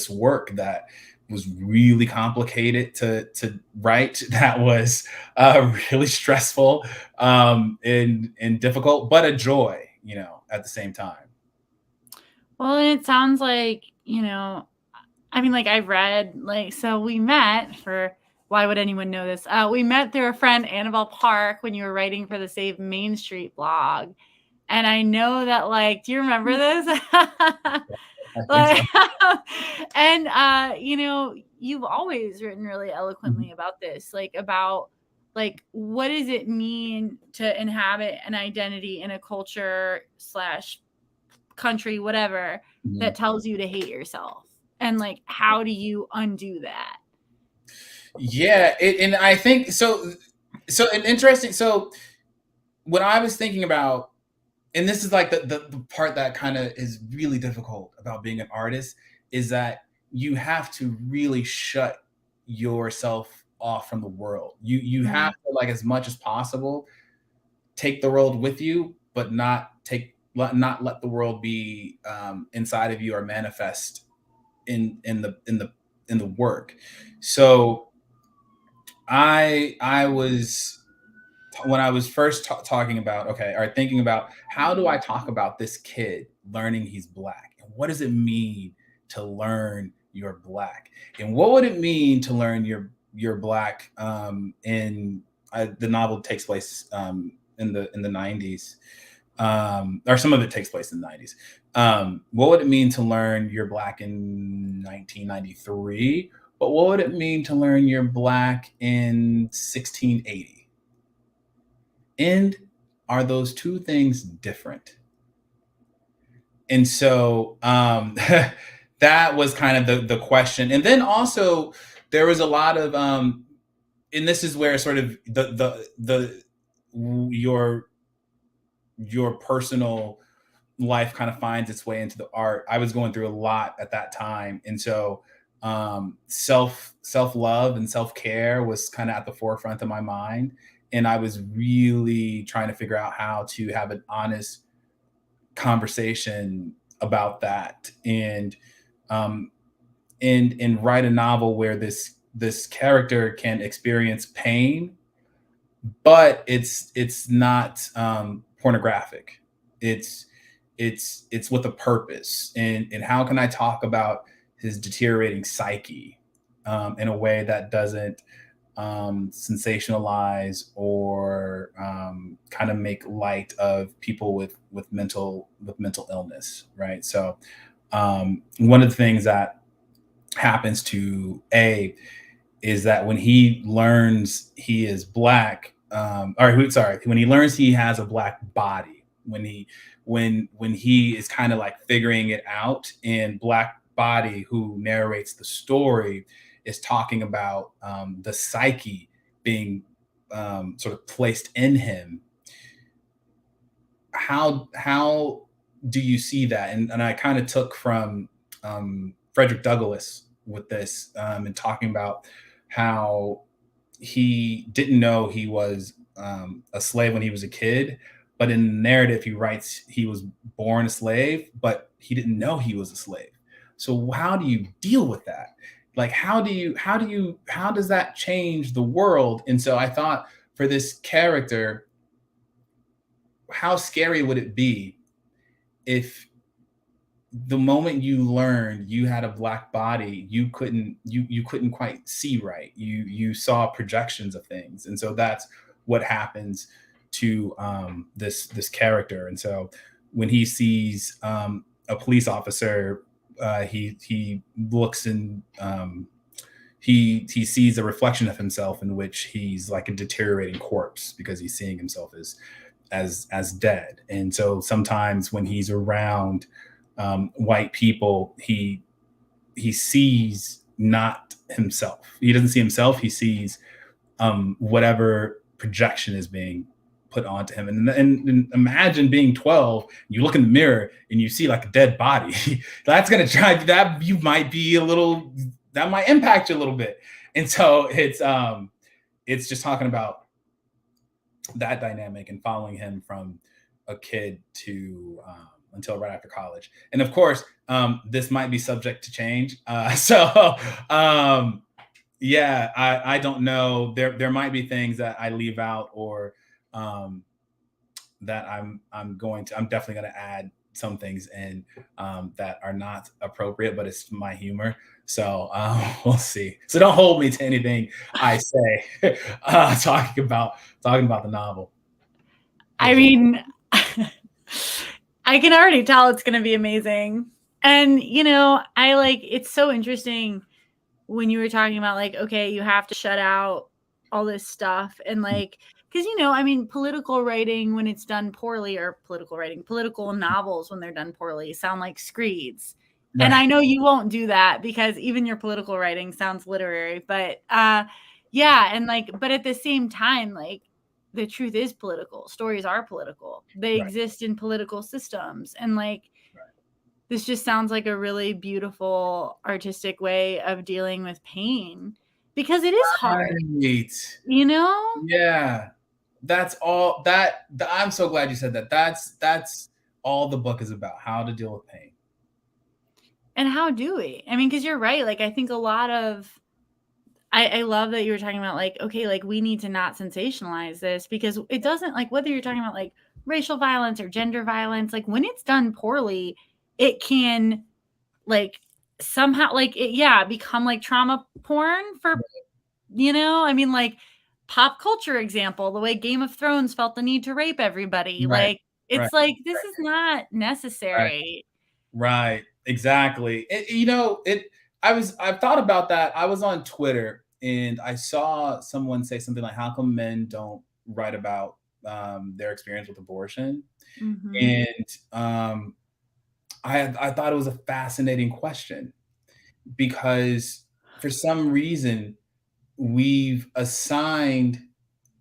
work that was really complicated to write, that was really stressful, and difficult, but a joy, at the same time. Well, and it sounds like, I mean, like I've read, like, so we met for, why would anyone know this? We met through a friend, Annabelle Park, when you were writing for the Save Main Street blog. And I know that, like, do you remember this? I think so. Like, and, you've always written really eloquently about this, like, about, like, what does it mean to inhabit an identity in a culture slash country, whatever, that tells you to hate yourself, and like how do you undo that? Yeah, and I think so. So an interesting. So when I was thinking about, and this is like the part that kind of is really difficult about being an artist, is that you have to really shut yourself off from the world. You have to, like, as much as possible, take the world with you, but not let the world be inside of you or manifest in the work. So I was when I was first talking about, okay, or thinking about how do I talk about this kid learning he's black, and what does it mean to learn you're black, and what would it mean to learn you're black in the novel takes place in the 90s, or some of it takes place in the 90s. What would it mean to learn you're black in 1993? But what would it mean to learn you're black in 1680? And are those two things different? And so that was kind of the question. And then also there was a lot of and this is where sort of the your personal life kind of finds its way into the art. I was going through a lot at that time, and so self love and self care was kind of at the forefront of my mind, and I was really trying to figure out how to have an honest conversation about that, um, and write a novel where this character can experience pain, but it's not pornographic. It's it's with a purpose, and how can I talk about his deteriorating psyche in a way that doesn't sensationalize or kind of make light of people with mental illness, right? So one of the things that happens to A is that when he learns he is black, or sorry, when he learns he has a black body, when he is kind of like figuring it out, and Black Body, who narrates the story, is talking about the psyche being sort of placed in him. How do you see that? And I kind of took from Frederick Douglass with this, and talking about how he didn't know he was a slave when he was a kid, but in the narrative he writes he was born a slave, but he didn't know he was a slave. So how do you deal with that? Like how does that change the world? And so I thought, for this character, how scary would it be if the moment you learned you had a black body, you couldn't quite see right. You saw projections of things, and so that's what happens to this character. And so when he sees a police officer, he looks and he sees a reflection of himself in which he's like a deteriorating corpse, because he's seeing himself as dead. And so sometimes when he's around white people, he sees not himself. He doesn't see himself. He sees whatever projection is being put onto him. And imagine being 12, you look in the mirror and you see like a dead body. That's gonna try that. You might be a little, that might impact you a little bit. And so it's just talking about that dynamic and following him from a kid to until right after college. And of course, this might be subject to change. Yeah, I don't know. There might be things that I leave out, or that I'm definitely going to add some things in that are not appropriate, but it's my humor. So we'll see. So don't hold me to anything I say talking about the novel. I mean, I can already tell it's going to be amazing. And, you know, it's so interesting when you were talking about like, okay, you have to shut out all this stuff. And like, because, you know, I mean, political writing when it's done poorly, or political novels when they're done poorly sound like screeds. Right. And I know you won't do that because even your political writing sounds literary. But yeah. And like, but at the same time, like, the truth is political. Stories are political. They Right. exist in political systems. And like, Right. this just sounds like a really beautiful artistic way of dealing with pain, because it is hard, Right. you know? Yeah. that's all I'm so glad you said that. That's all the book is about, how to deal with pain. And how do we? I mean, because you're right. Like, I think a lot of, I love that you were talking about, like, okay, like, we need to not sensationalize this, because it doesn't, like, whether you're talking about like racial violence or gender violence, like, when it's done poorly, it can, like, somehow, like, it, yeah, become like trauma porn for, I mean, like, pop culture example, the way Game of Thrones felt the need to rape everybody. Right. Like, Right. it's like, this is not Right. necessary. Right. Exactly. I've thought about that. I was on Twitter and I saw someone say something like, how come men don't write about their experience with abortion? Mm-hmm. And I thought it was a fascinating question, because for some reason we've assigned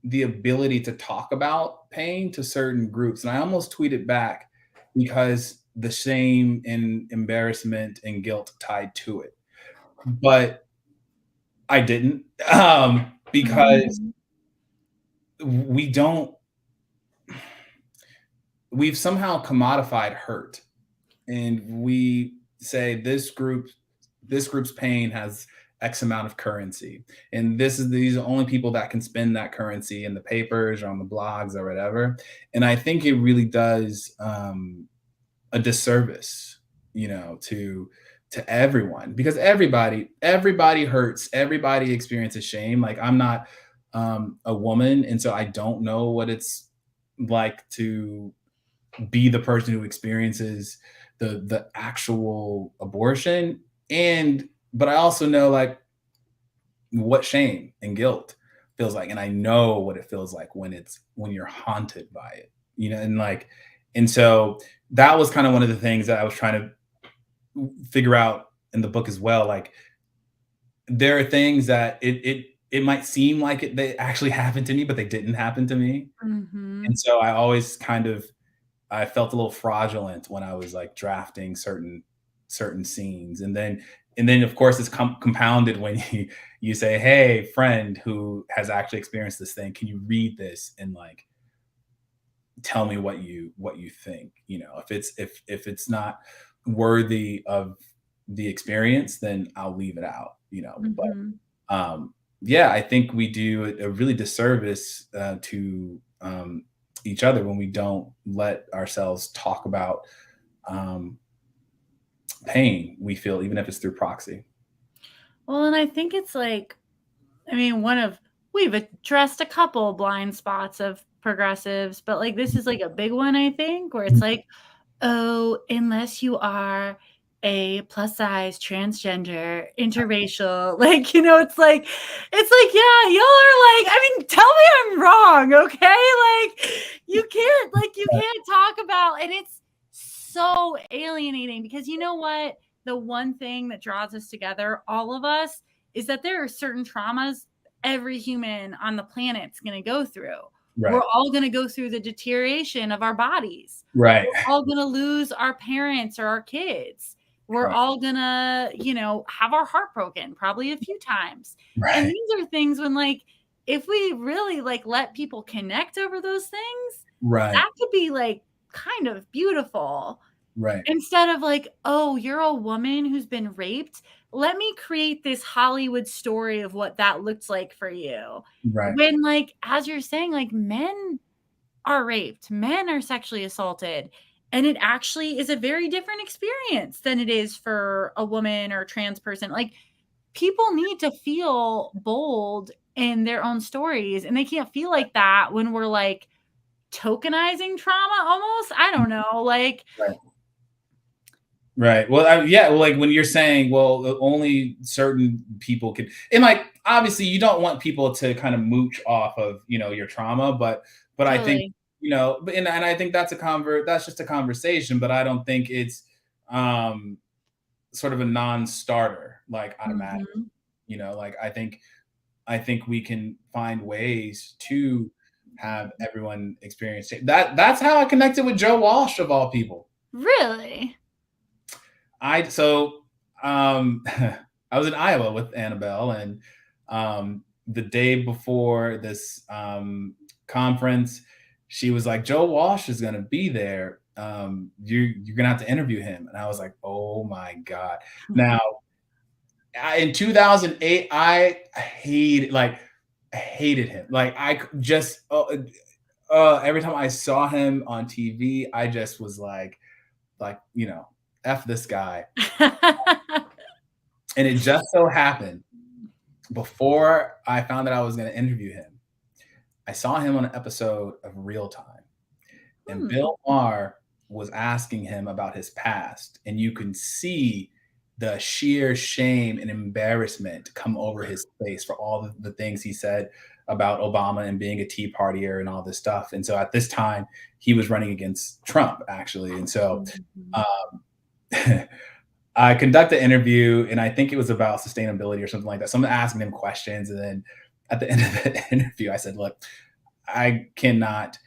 the ability to talk about pain to certain groups. And I almost tweeted back, because the shame and embarrassment and guilt tied to it. But I didn't, because Mm-hmm. we don't, we've somehow commodified hurt. And we say this group's pain has X amount of currency, and these are the only people that can spend that currency in the papers or on the blogs or whatever. And I think it really does a disservice, to everyone, because everybody hurts, everybody experiences shame. Like, I'm not a woman, and so I don't know what it's like to be the person who experiences the actual abortion. And but I also know, like, what shame and guilt feels like, and I know what it feels like when you're haunted by it, and so that was kind of one of the things that I was trying to figure out in the book as well. Like, there are things that it might seem like they actually happened to me, but they didn't happen to me. Mm-hmm. And so I always kind of, I felt a little fraudulent when I was like drafting certain scenes. And then of course it's compounded when you say, hey, friend who has actually experienced this thing, can you read this and like tell me what you think? If it's not worthy of the experience, then I'll leave it out. Mm-hmm. Yeah, I think we do a really disservice to each other when we don't let ourselves talk about um, pain we feel, even if it's through proxy. Well, and I think it's like, I mean, we've addressed a couple blind spots of progressives, but like, this is like a big one, I think, where it's like, oh, unless you are a plus size, transgender, interracial, like, yeah, y'all are like, I mean, tell me I'm wrong, okay? Like, you can't talk about, and it's so alienating, because you know what? The one thing that draws us together, all of us, is that there are certain traumas every human on the planet's going to go through. We're Right. all going to go through the deterioration of our bodies. Right. We're all going to lose our parents or our kids. We're Right. all going to, have our heart broken probably a few times. And Right. these are things when, like, if we really like let people connect over those things, Right. that could be like kind of beautiful. Right. Instead of like, oh, you're a woman who's been raped. Let me create this Hollywood story of what that looks like for you. Right. When, like, as you're saying, like, men are raped, men are sexually assaulted. And it actually is a very different experience than it is for a woman or a trans person. Like, people need to feel bold in their own stories, and they can't feel like that when we're like tokenizing trauma almost. I don't know. Like, Right. Right. Well, yeah. Well, like when you're saying, well, only certain people can, and like obviously you don't want people to kind of mooch off of your trauma, but I think totally. and I think that's just a conversation, but I don't think it's um sort of a non-starter, like automatic. Mhm. Like I think we can find ways to have everyone experience it. That's how I connected with Joe Walsh of all people. Really? I so I was in Iowa with Annabelle, and the day before this conference, she was like, Joe Walsh is going to be there. You're going to have to interview him. And I was like, oh my God. Now, in 2008, I hated him. Like I just, every time I saw him on TV, I just was like, F this guy. And it just so happened, before I found that I was going to interview him, I saw him on an episode of Real Time. And Bill Maher was asking him about his past. And you can see the sheer shame and embarrassment come over his face for all the things he said about Obama and being a Tea Partier and all this stuff. And so at this time, he was running against Trump, actually. And so I conducted an interview, and I think it was about sustainability or something like that. Someone asking him questions. And then at the end of the interview, I said, look, I cannot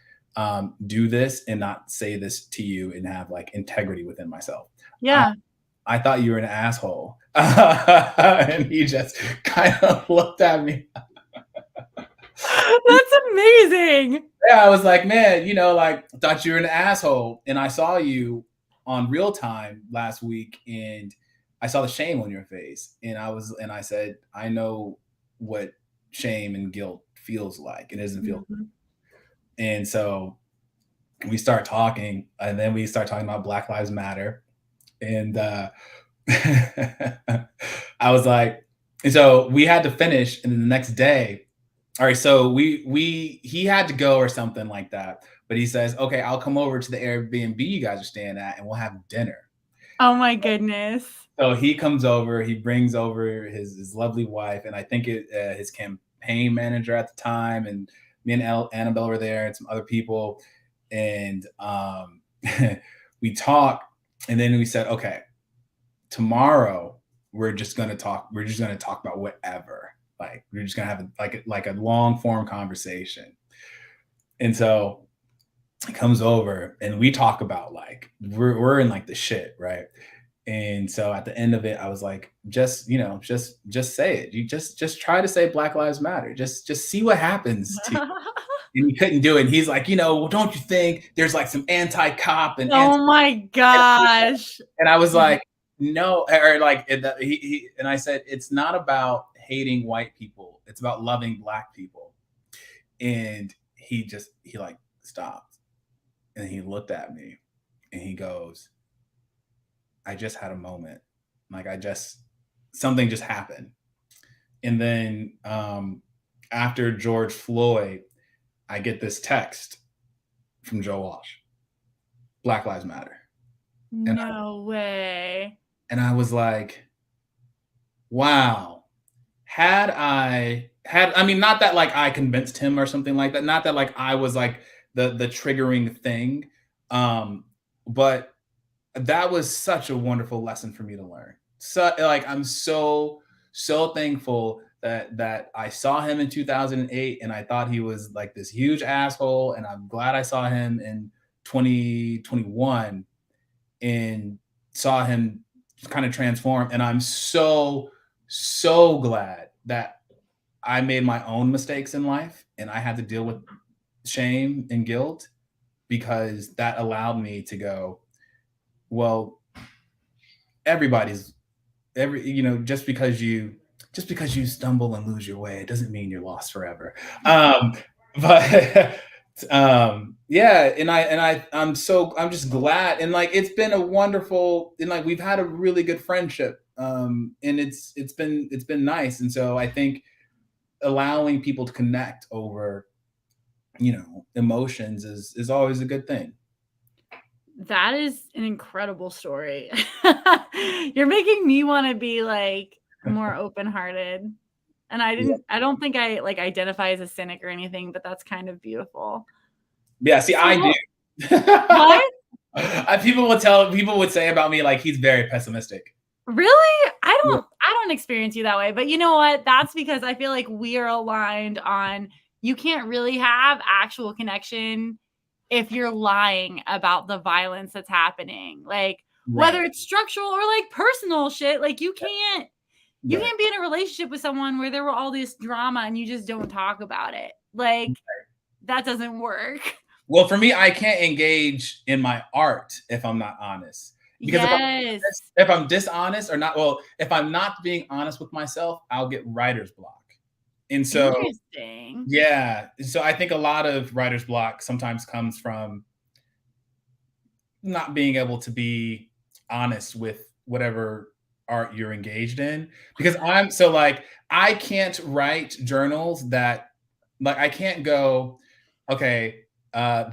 do this and not say this to you and have like integrity within myself. Yeah. I thought you were an asshole. And he just kind of looked at me. That's amazing. Yeah, I was like, man, like, thought you were an asshole. And I saw you on Real Time last week, and I saw the shame on your face. And I said, I know what shame and guilt feels like. It doesn't feel good. And so we start talking, and then we start talking about Black Lives Matter. And I was like, and so we had to finish, and then the next day, all right, so he had to go or something like that. But he says, okay, I'll come over to the Airbnb you guys are staying at, and we'll have dinner. Oh my goodness. So he comes over, he brings over his lovely wife, and I think his campaign manager at the time, and me and Annabelle were there, and some other people. And we talked, and then we said, okay, tomorrow we're just going to talk about whatever. Like, we're just going to have like a long form conversation. And so he comes over, and we talk about like, we're in like the shit, right? And so at the end of it, I was like, just say it. You just try to say Black Lives Matter. Just see what happens to you. And he couldn't do it. And he's like, well, don't you think there's like some anti-cop and oh my gosh. And I was like, no, or like, and I said, it's not about hating white people. It's about loving Black people. And he like stopped, and he looked at me, and he goes, I just had a moment. Like, something just happened. And then after George Floyd, I get this text from Joe Walsh, Black Lives Matter. No way. And I was like, wow. I mean, not that like I convinced him or something like that. Not that like I was like the triggering thing. But that was such a wonderful lesson for me to learn. So like, I'm so thankful that I saw him in 2008, and I thought he was like this huge asshole. And I'm glad I saw him in 2021 and saw him kind of transform. And I'm so glad that I made my own mistakes in life, and I had to deal with shame and guilt, because that allowed me to go, well, just because you stumble and lose your way, it doesn't mean you're lost forever. But yeah, and I'm just glad, and like, it's been a wonderful, and like, we've had a really good friendship, and it's been nice. And so I think allowing people to connect over emotions is always a good thing. That is an incredible story. You're making me want to be like more open-hearted. And I don't think I like identify as a cynic or anything, but that's kind of beautiful. Yeah, see, I do. What? People would say about me, like, he's very pessimistic. Really? I don't experience you that way. But you know what? That's because I feel like we are aligned on, you can't really have actual connection if you're lying about the violence that's happening. Like, whether it's structural or like personal shit, like you can't be in a relationship with someone where there were all this drama and you just don't talk about it. Like, that doesn't work. Well, for me, I can't engage in my art if I'm not honest. Because Yes. if I'm dishonest or not, well, if I'm not being honest with myself, I'll get writer's block. And so, Interesting. yeah. So I think a lot of writer's block sometimes comes from not being able to be honest with whatever art you're engaged in. Because I'm so like, I can't write journals that, like, I can't go, okay,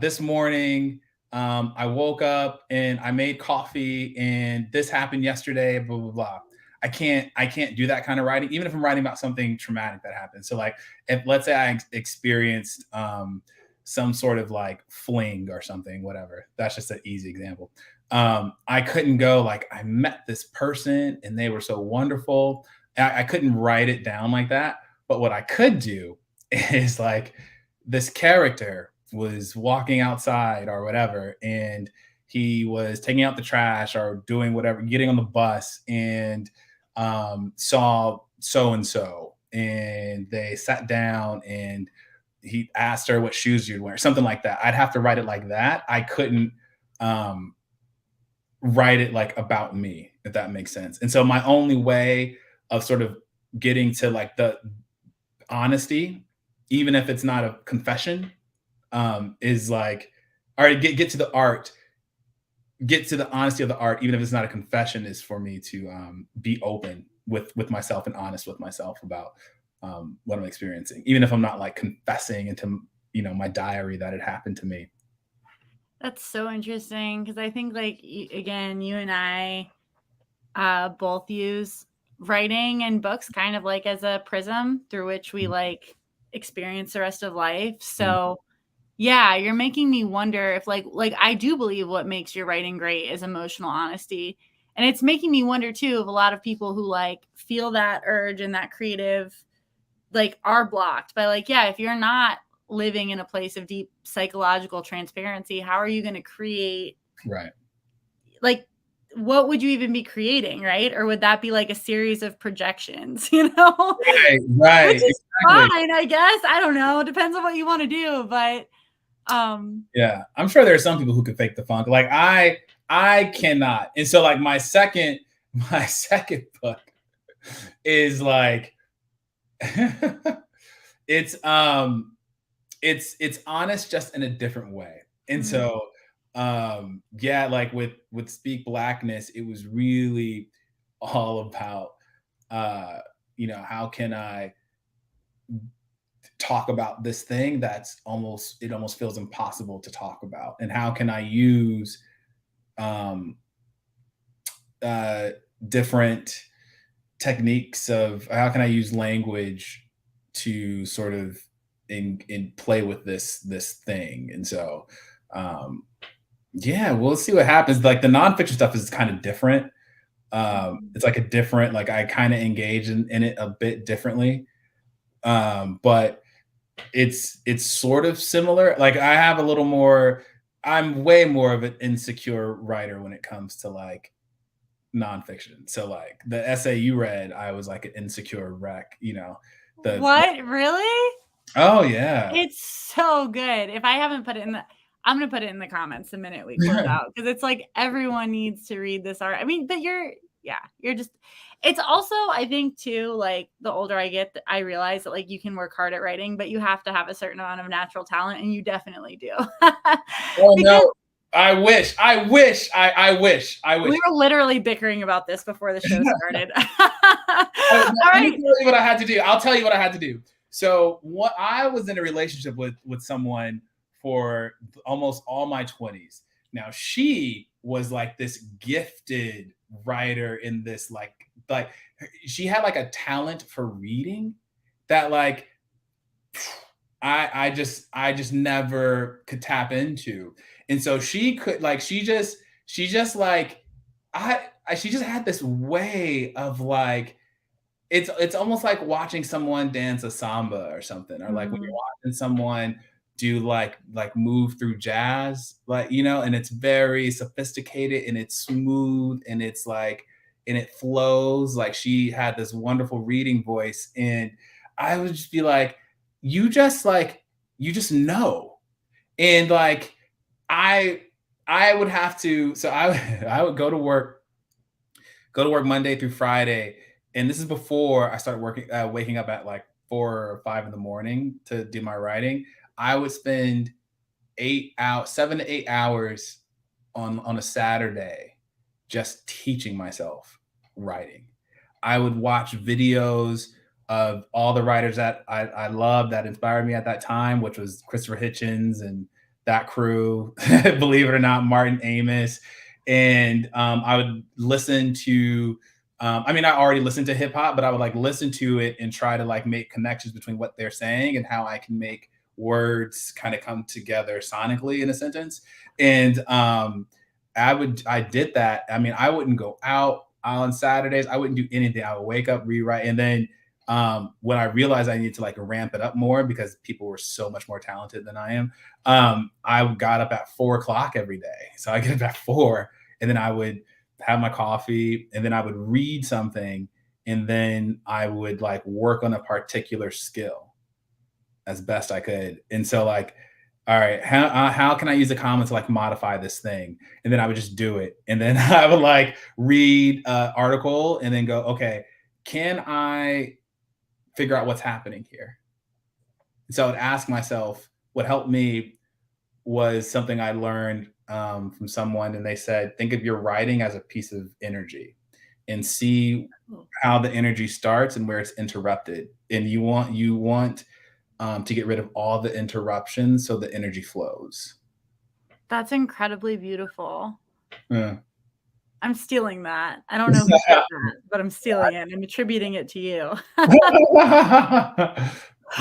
this morning, I woke up and I made coffee and this happened yesterday, blah, blah, blah. I can't do that kind of writing, even if I'm writing about something traumatic that happened. So like, if let's say I experienced some sort of like fling or something, whatever. That's just an easy example. I couldn't go like, I met this person and they were so wonderful. I couldn't write it down like that. But what I could do is like, this character was walking outside or whatever, and he was taking out the trash or doing whatever, getting on the bus, and saw so and so, and they sat down and he asked her what shoes you'd wear, something like that. I'd have to write it like that. I couldn't um, write it like about me, if that makes sense. And so my only way of sort of getting to like the honesty, even if it's not a confession, is like, all right, get to the art, get to the honesty of the art, even if it's not a confession, is for me to be open with myself and honest with myself about what I'm experiencing, even if I'm not like confessing into my diary that it happened to me. That's so interesting because I think like again, you and I both use writing and books kind of like as a prism through which we like experience the rest of life. So yeah, you're making me wonder if like I do believe what makes your writing great is emotional honesty. And it's making me wonder too of a lot of people who like feel that urge and that creative like are blocked by like, yeah, if you're not living in a place of deep psychological transparency, how are you going to create Right. like what would you even be creating, right? Or would that be like a series of projections, Right. Which Right. is Exactly. fine, I guess. I don't know. It depends on what you want to do, but Yeah, I'm sure there are some people who can fake the funk. Like I cannot. And so like my second book is like it's it's honest just in a different way. And mm, so yeah, like with Speak Blackness, it was really all about uh how can I talk about this thing that's almost feels impossible to talk about, and how can I use um uh different techniques of how can I use language to sort of in play with this thing. And so um yeah, we'll see what happens. Like the nonfiction stuff is kind of different. mm. It's like a different, like I kind of engage in it a bit differently. But it's sort of similar. Like I have a little more, I'm way more of an insecure writer when it comes to like nonfiction. So like the essay you read, I was like an insecure wreck. The What? Really? oh yeah. It's so good. If I haven't put it in the I'm gonna put it in the comments the minute we close out because it's like everyone needs to read this art. I mean, but you're just it's also, I think too, like the older I get, I realize that like you can work hard at writing, but you have to have a certain amount of natural talent, and you definitely do. Oh Because no. I wish. we were literally bickering about this before the show started. Let All me right. tell you what I had to do. I'll tell you what I had to do. So what I was in a relationship with someone for almost all my 20s. Now she was like this gifted writer in this like she had like a talent for reading that like I just never could tap into. And so she could like she just like she just had this way of like it's almost like watching someone dance a samba or something, or like when you're Mm, watching someone do like move through jazz, like and it's very sophisticated and it's smooth and it's like and it flows. Like she had this wonderful reading voice, and I would just be like, you just like you just know. And like I would have to, so I would go to work Monday through Friday, and this is before I started waking up at like 4 or 5 in the morning to do my writing. I would spend 7 to 8 hours on a Saturday just teaching myself writing. I would watch videos of all the writers that I loved that inspired me at that time, which was Christopher Hitchens and that crew, believe it or not, Martin Amis. And I would listen to, I mean, I already listened to hip hop, but I would like listen to it and try to like make connections between what they're saying and how I can make words kind of come together sonically in a sentence. And I did that. I mean, I wouldn't go out on Saturdays. I wouldn't do anything. I would wake up, rewrite, and then when I realized I needed to like ramp it up more because people were so much more talented than I am, I got up at 4 o'clock every day. So I get up at 4, and then I would have my coffee, and then I would read something, and then I would like work on a particular skill as best I could. And so like, all right, how can I use the comments to like modify this thing? And then I would just do it. And then I would like read an article and then go, okay, can I figure out what's happening here? And so I would ask myself, what helped me was something I learned from someone, and they said, think of your writing as a piece of energy and see how the energy starts and where it's interrupted. And you want to get rid of all the interruptions so the energy flows. That's incredibly beautiful. Yeah. I'm stealing that. I don't know who said that, but I'm stealing it. I'm attributing it to you.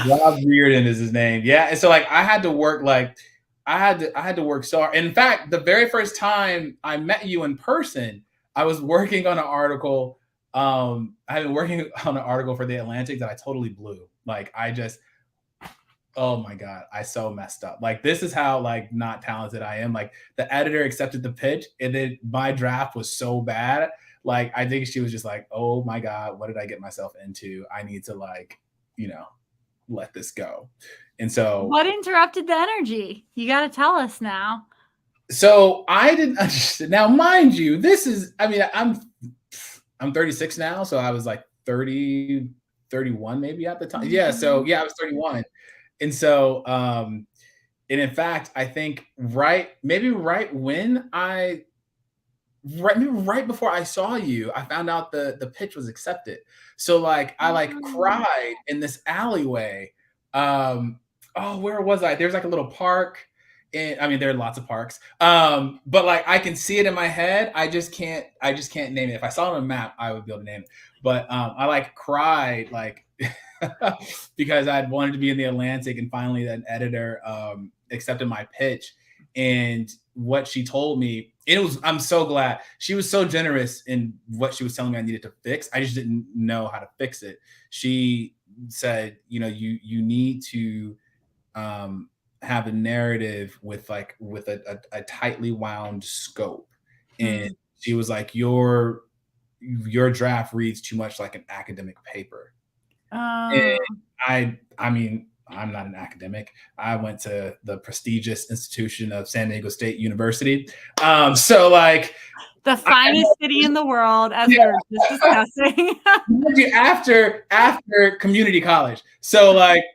Rob Reardon is his name. Yeah. And so like I had to work so hard. In fact, the very first time I met you in person, I was working on an article. I had been working on an article for The Atlantic that I totally blew. Like oh my God, I so messed up. Like this is how like not talented I am. Like the editor accepted the pitch, and then my draft was so bad. Like I think she was just like, oh my God, what did I get myself into? I need to like, let this go. And so what interrupted the energy? You got to tell us now. So I didn't understand. Now, mind you, I'm 36 now, so I was like 30, 31 maybe at the time. Yeah, so yeah, I was 31. And so and in fact, I think right before I saw you, I found out the pitch was accepted. So like I like cried in this alleyway. Where was I? There's like a little park. And I mean, there are lots of parks. But like I can see it in my head. I just can't name it. If I saw it on a map, I would be able to name it. But I like cried like because I'd wanted to be in The Atlantic, and finally an editor accepted my pitch. And what she told me, I'm so glad. She was so generous in what she was telling me I needed to fix. I just didn't know how to fix it. She said, you need to have a narrative with a tightly wound scope. And she was like, your draft reads too much like an academic paper. And I mean, I'm not an academic. I went to the prestigious institution of San Diego State University. So like the finest city in the world, as we were just discussing. after community college. So like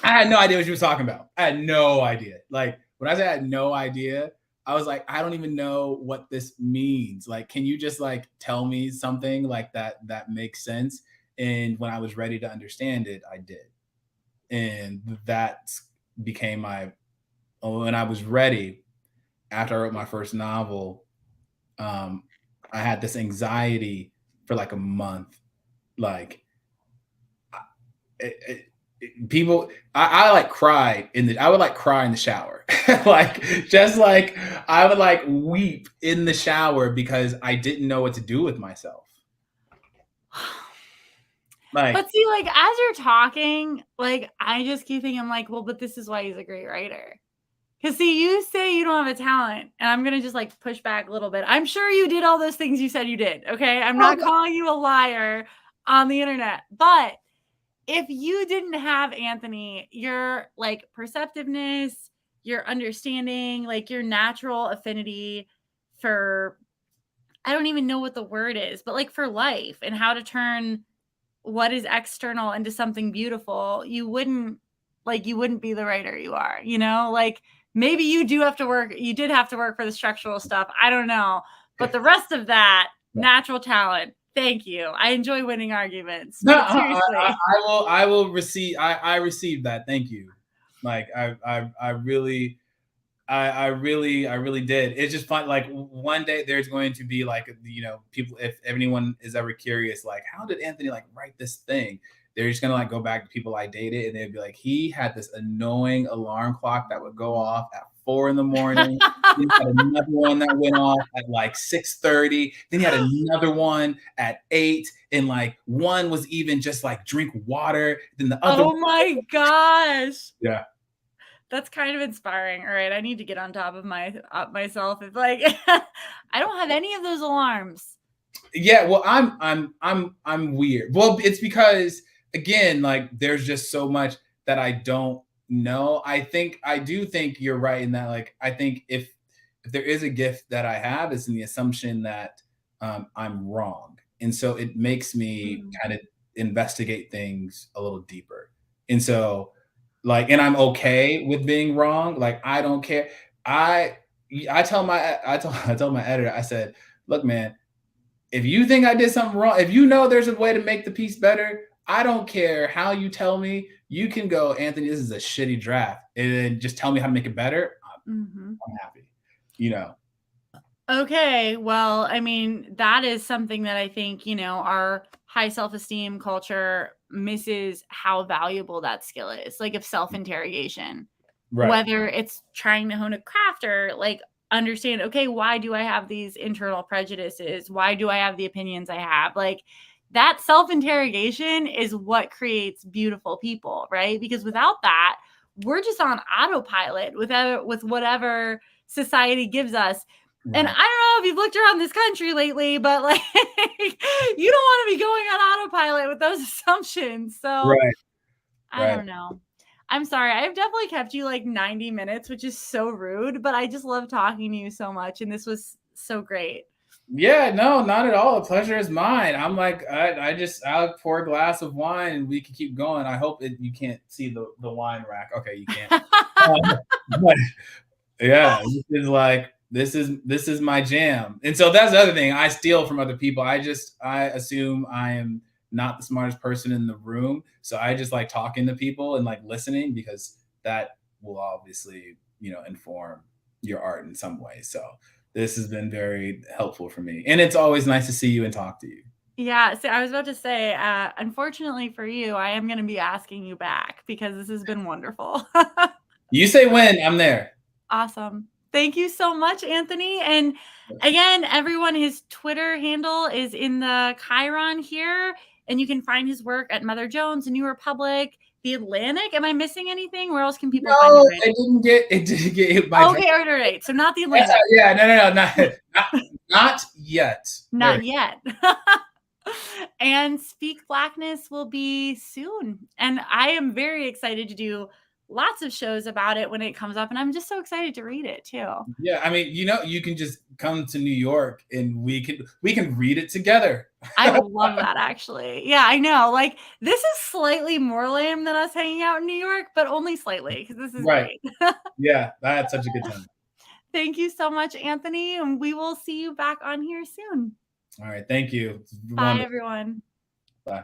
I had no idea what she was talking about. I had no idea. Like when I said I had no idea, I was like, I don't even know what this means. Like, can you just like tell me something like that makes sense? And when I was ready to understand it, I did. And that became when I was ready, after I wrote my first novel, I had this anxiety for like a month. Like, I like cried I would like cry in the shower. Like, just like I would like weep in the shower because I didn't know what to do with myself. Like, but see, like as you're talking, like I just keep thinking, I'm like, well, but this is why he's a great writer. Because see, you say you don't have a talent, and I'm gonna just like push back a little bit. I'm sure you did all those things you said you did. Okay, I'm not calling you a liar on the internet, but if you didn't have Anthony, your like perceptiveness, your understanding, like your natural affinity for, I don't even know what the word is, but like for life and how to turn what is external into something beautiful, you wouldn't be the writer you are, you know? Like maybe you did have to work for the structural stuff. I don't know. But the rest of that, natural talent. Thank you. I enjoy winning arguments. No, But seriously. I will receive. I received that. Thank you. Like I really, I really did. It's just fun. Like one day there's going to be like, people. If anyone is ever curious, like how did Anthony like write this thing? They're just gonna like go back to people I dated, and they'd be like, he had this annoying alarm clock that would go off at 4 in the morning. He had another one that went off at like 6:30. Then he had another one at 8, and like one was even just like drink water. Then the other. Oh my gosh. Yeah. That's kind of inspiring. All right, I need to get on top of myself. If like I don't have any of those alarms. Yeah, well, I'm weird. Well, it's because again, like there's just so much that I don't know. I do think you're right in that. Like I think if there is a gift that I have, it's in the assumption that I'm wrong, and so it makes me kind of investigate things a little deeper. And so, like, and I'm okay with being wrong. Like I don't care. I I told my editor. I said, look, man, if you think I did something wrong, if you know there's a way to make the piece better, I don't care how you tell me. You can go, Anthony, this is a shitty draft, and then just tell me how to make it better. I'm happy, you know. Okay, well, I mean, that is something that I think, our high self-esteem culture misses how valuable that skill is, like of self-interrogation. Right. Whether it's trying to hone a craft or like understand, okay, why do I have these internal prejudices? Why do I have the opinions I have? Like that self-interrogation is what creates beautiful people, right? Because without that, we're just on autopilot with whatever society gives us. And I don't know if you've looked around this country lately, but like you don't want to be going on autopilot with those assumptions. So I don't know. I'm sorry. I've definitely kept you like 90 minutes, which is so rude, but I just love talking to you so much. And this was so great. Yeah, no, not at all. The pleasure is mine. I'm like, I'll pour a glass of wine and we can keep going. I hope you can't see the wine rack. Okay, you can't. But yeah, this is my jam. And so that's the other thing. I steal from other people. I assume I am not the smartest person in the room. So I just like talking to people and like listening because that will obviously, inform your art in some way. So this has been very helpful for me. And it's always nice to see you and talk to you. Yeah, so I was about to say, unfortunately for you, I am going to be asking you back because this has been wonderful. You say when, I'm there. Awesome. Thank you so much, Anthony. And again, everyone, his Twitter handle is in the Chiron here, and you can find his work at Mother Jones, New Republic, The Atlantic. Am I missing anything? Where else can people find you? It didn't get hit by. Okay, right. So not The Atlantic. Yeah, no, not yet. Not yet. And Speak Blackness will be soon. And I am very excited to do lots of shows about it when it comes up. And I'm just so excited to read it too. Yeah, I mean, you can just come to New York and we can read it together. I would love that, actually. Yeah, I know. Like, this is slightly more lame than us hanging out in New York, but only slightly because this is great. Yeah, I had such a good time. Thank you so much, Anthony. And we will see you back on here soon. All right. Thank you. Bye, everyone. Bye.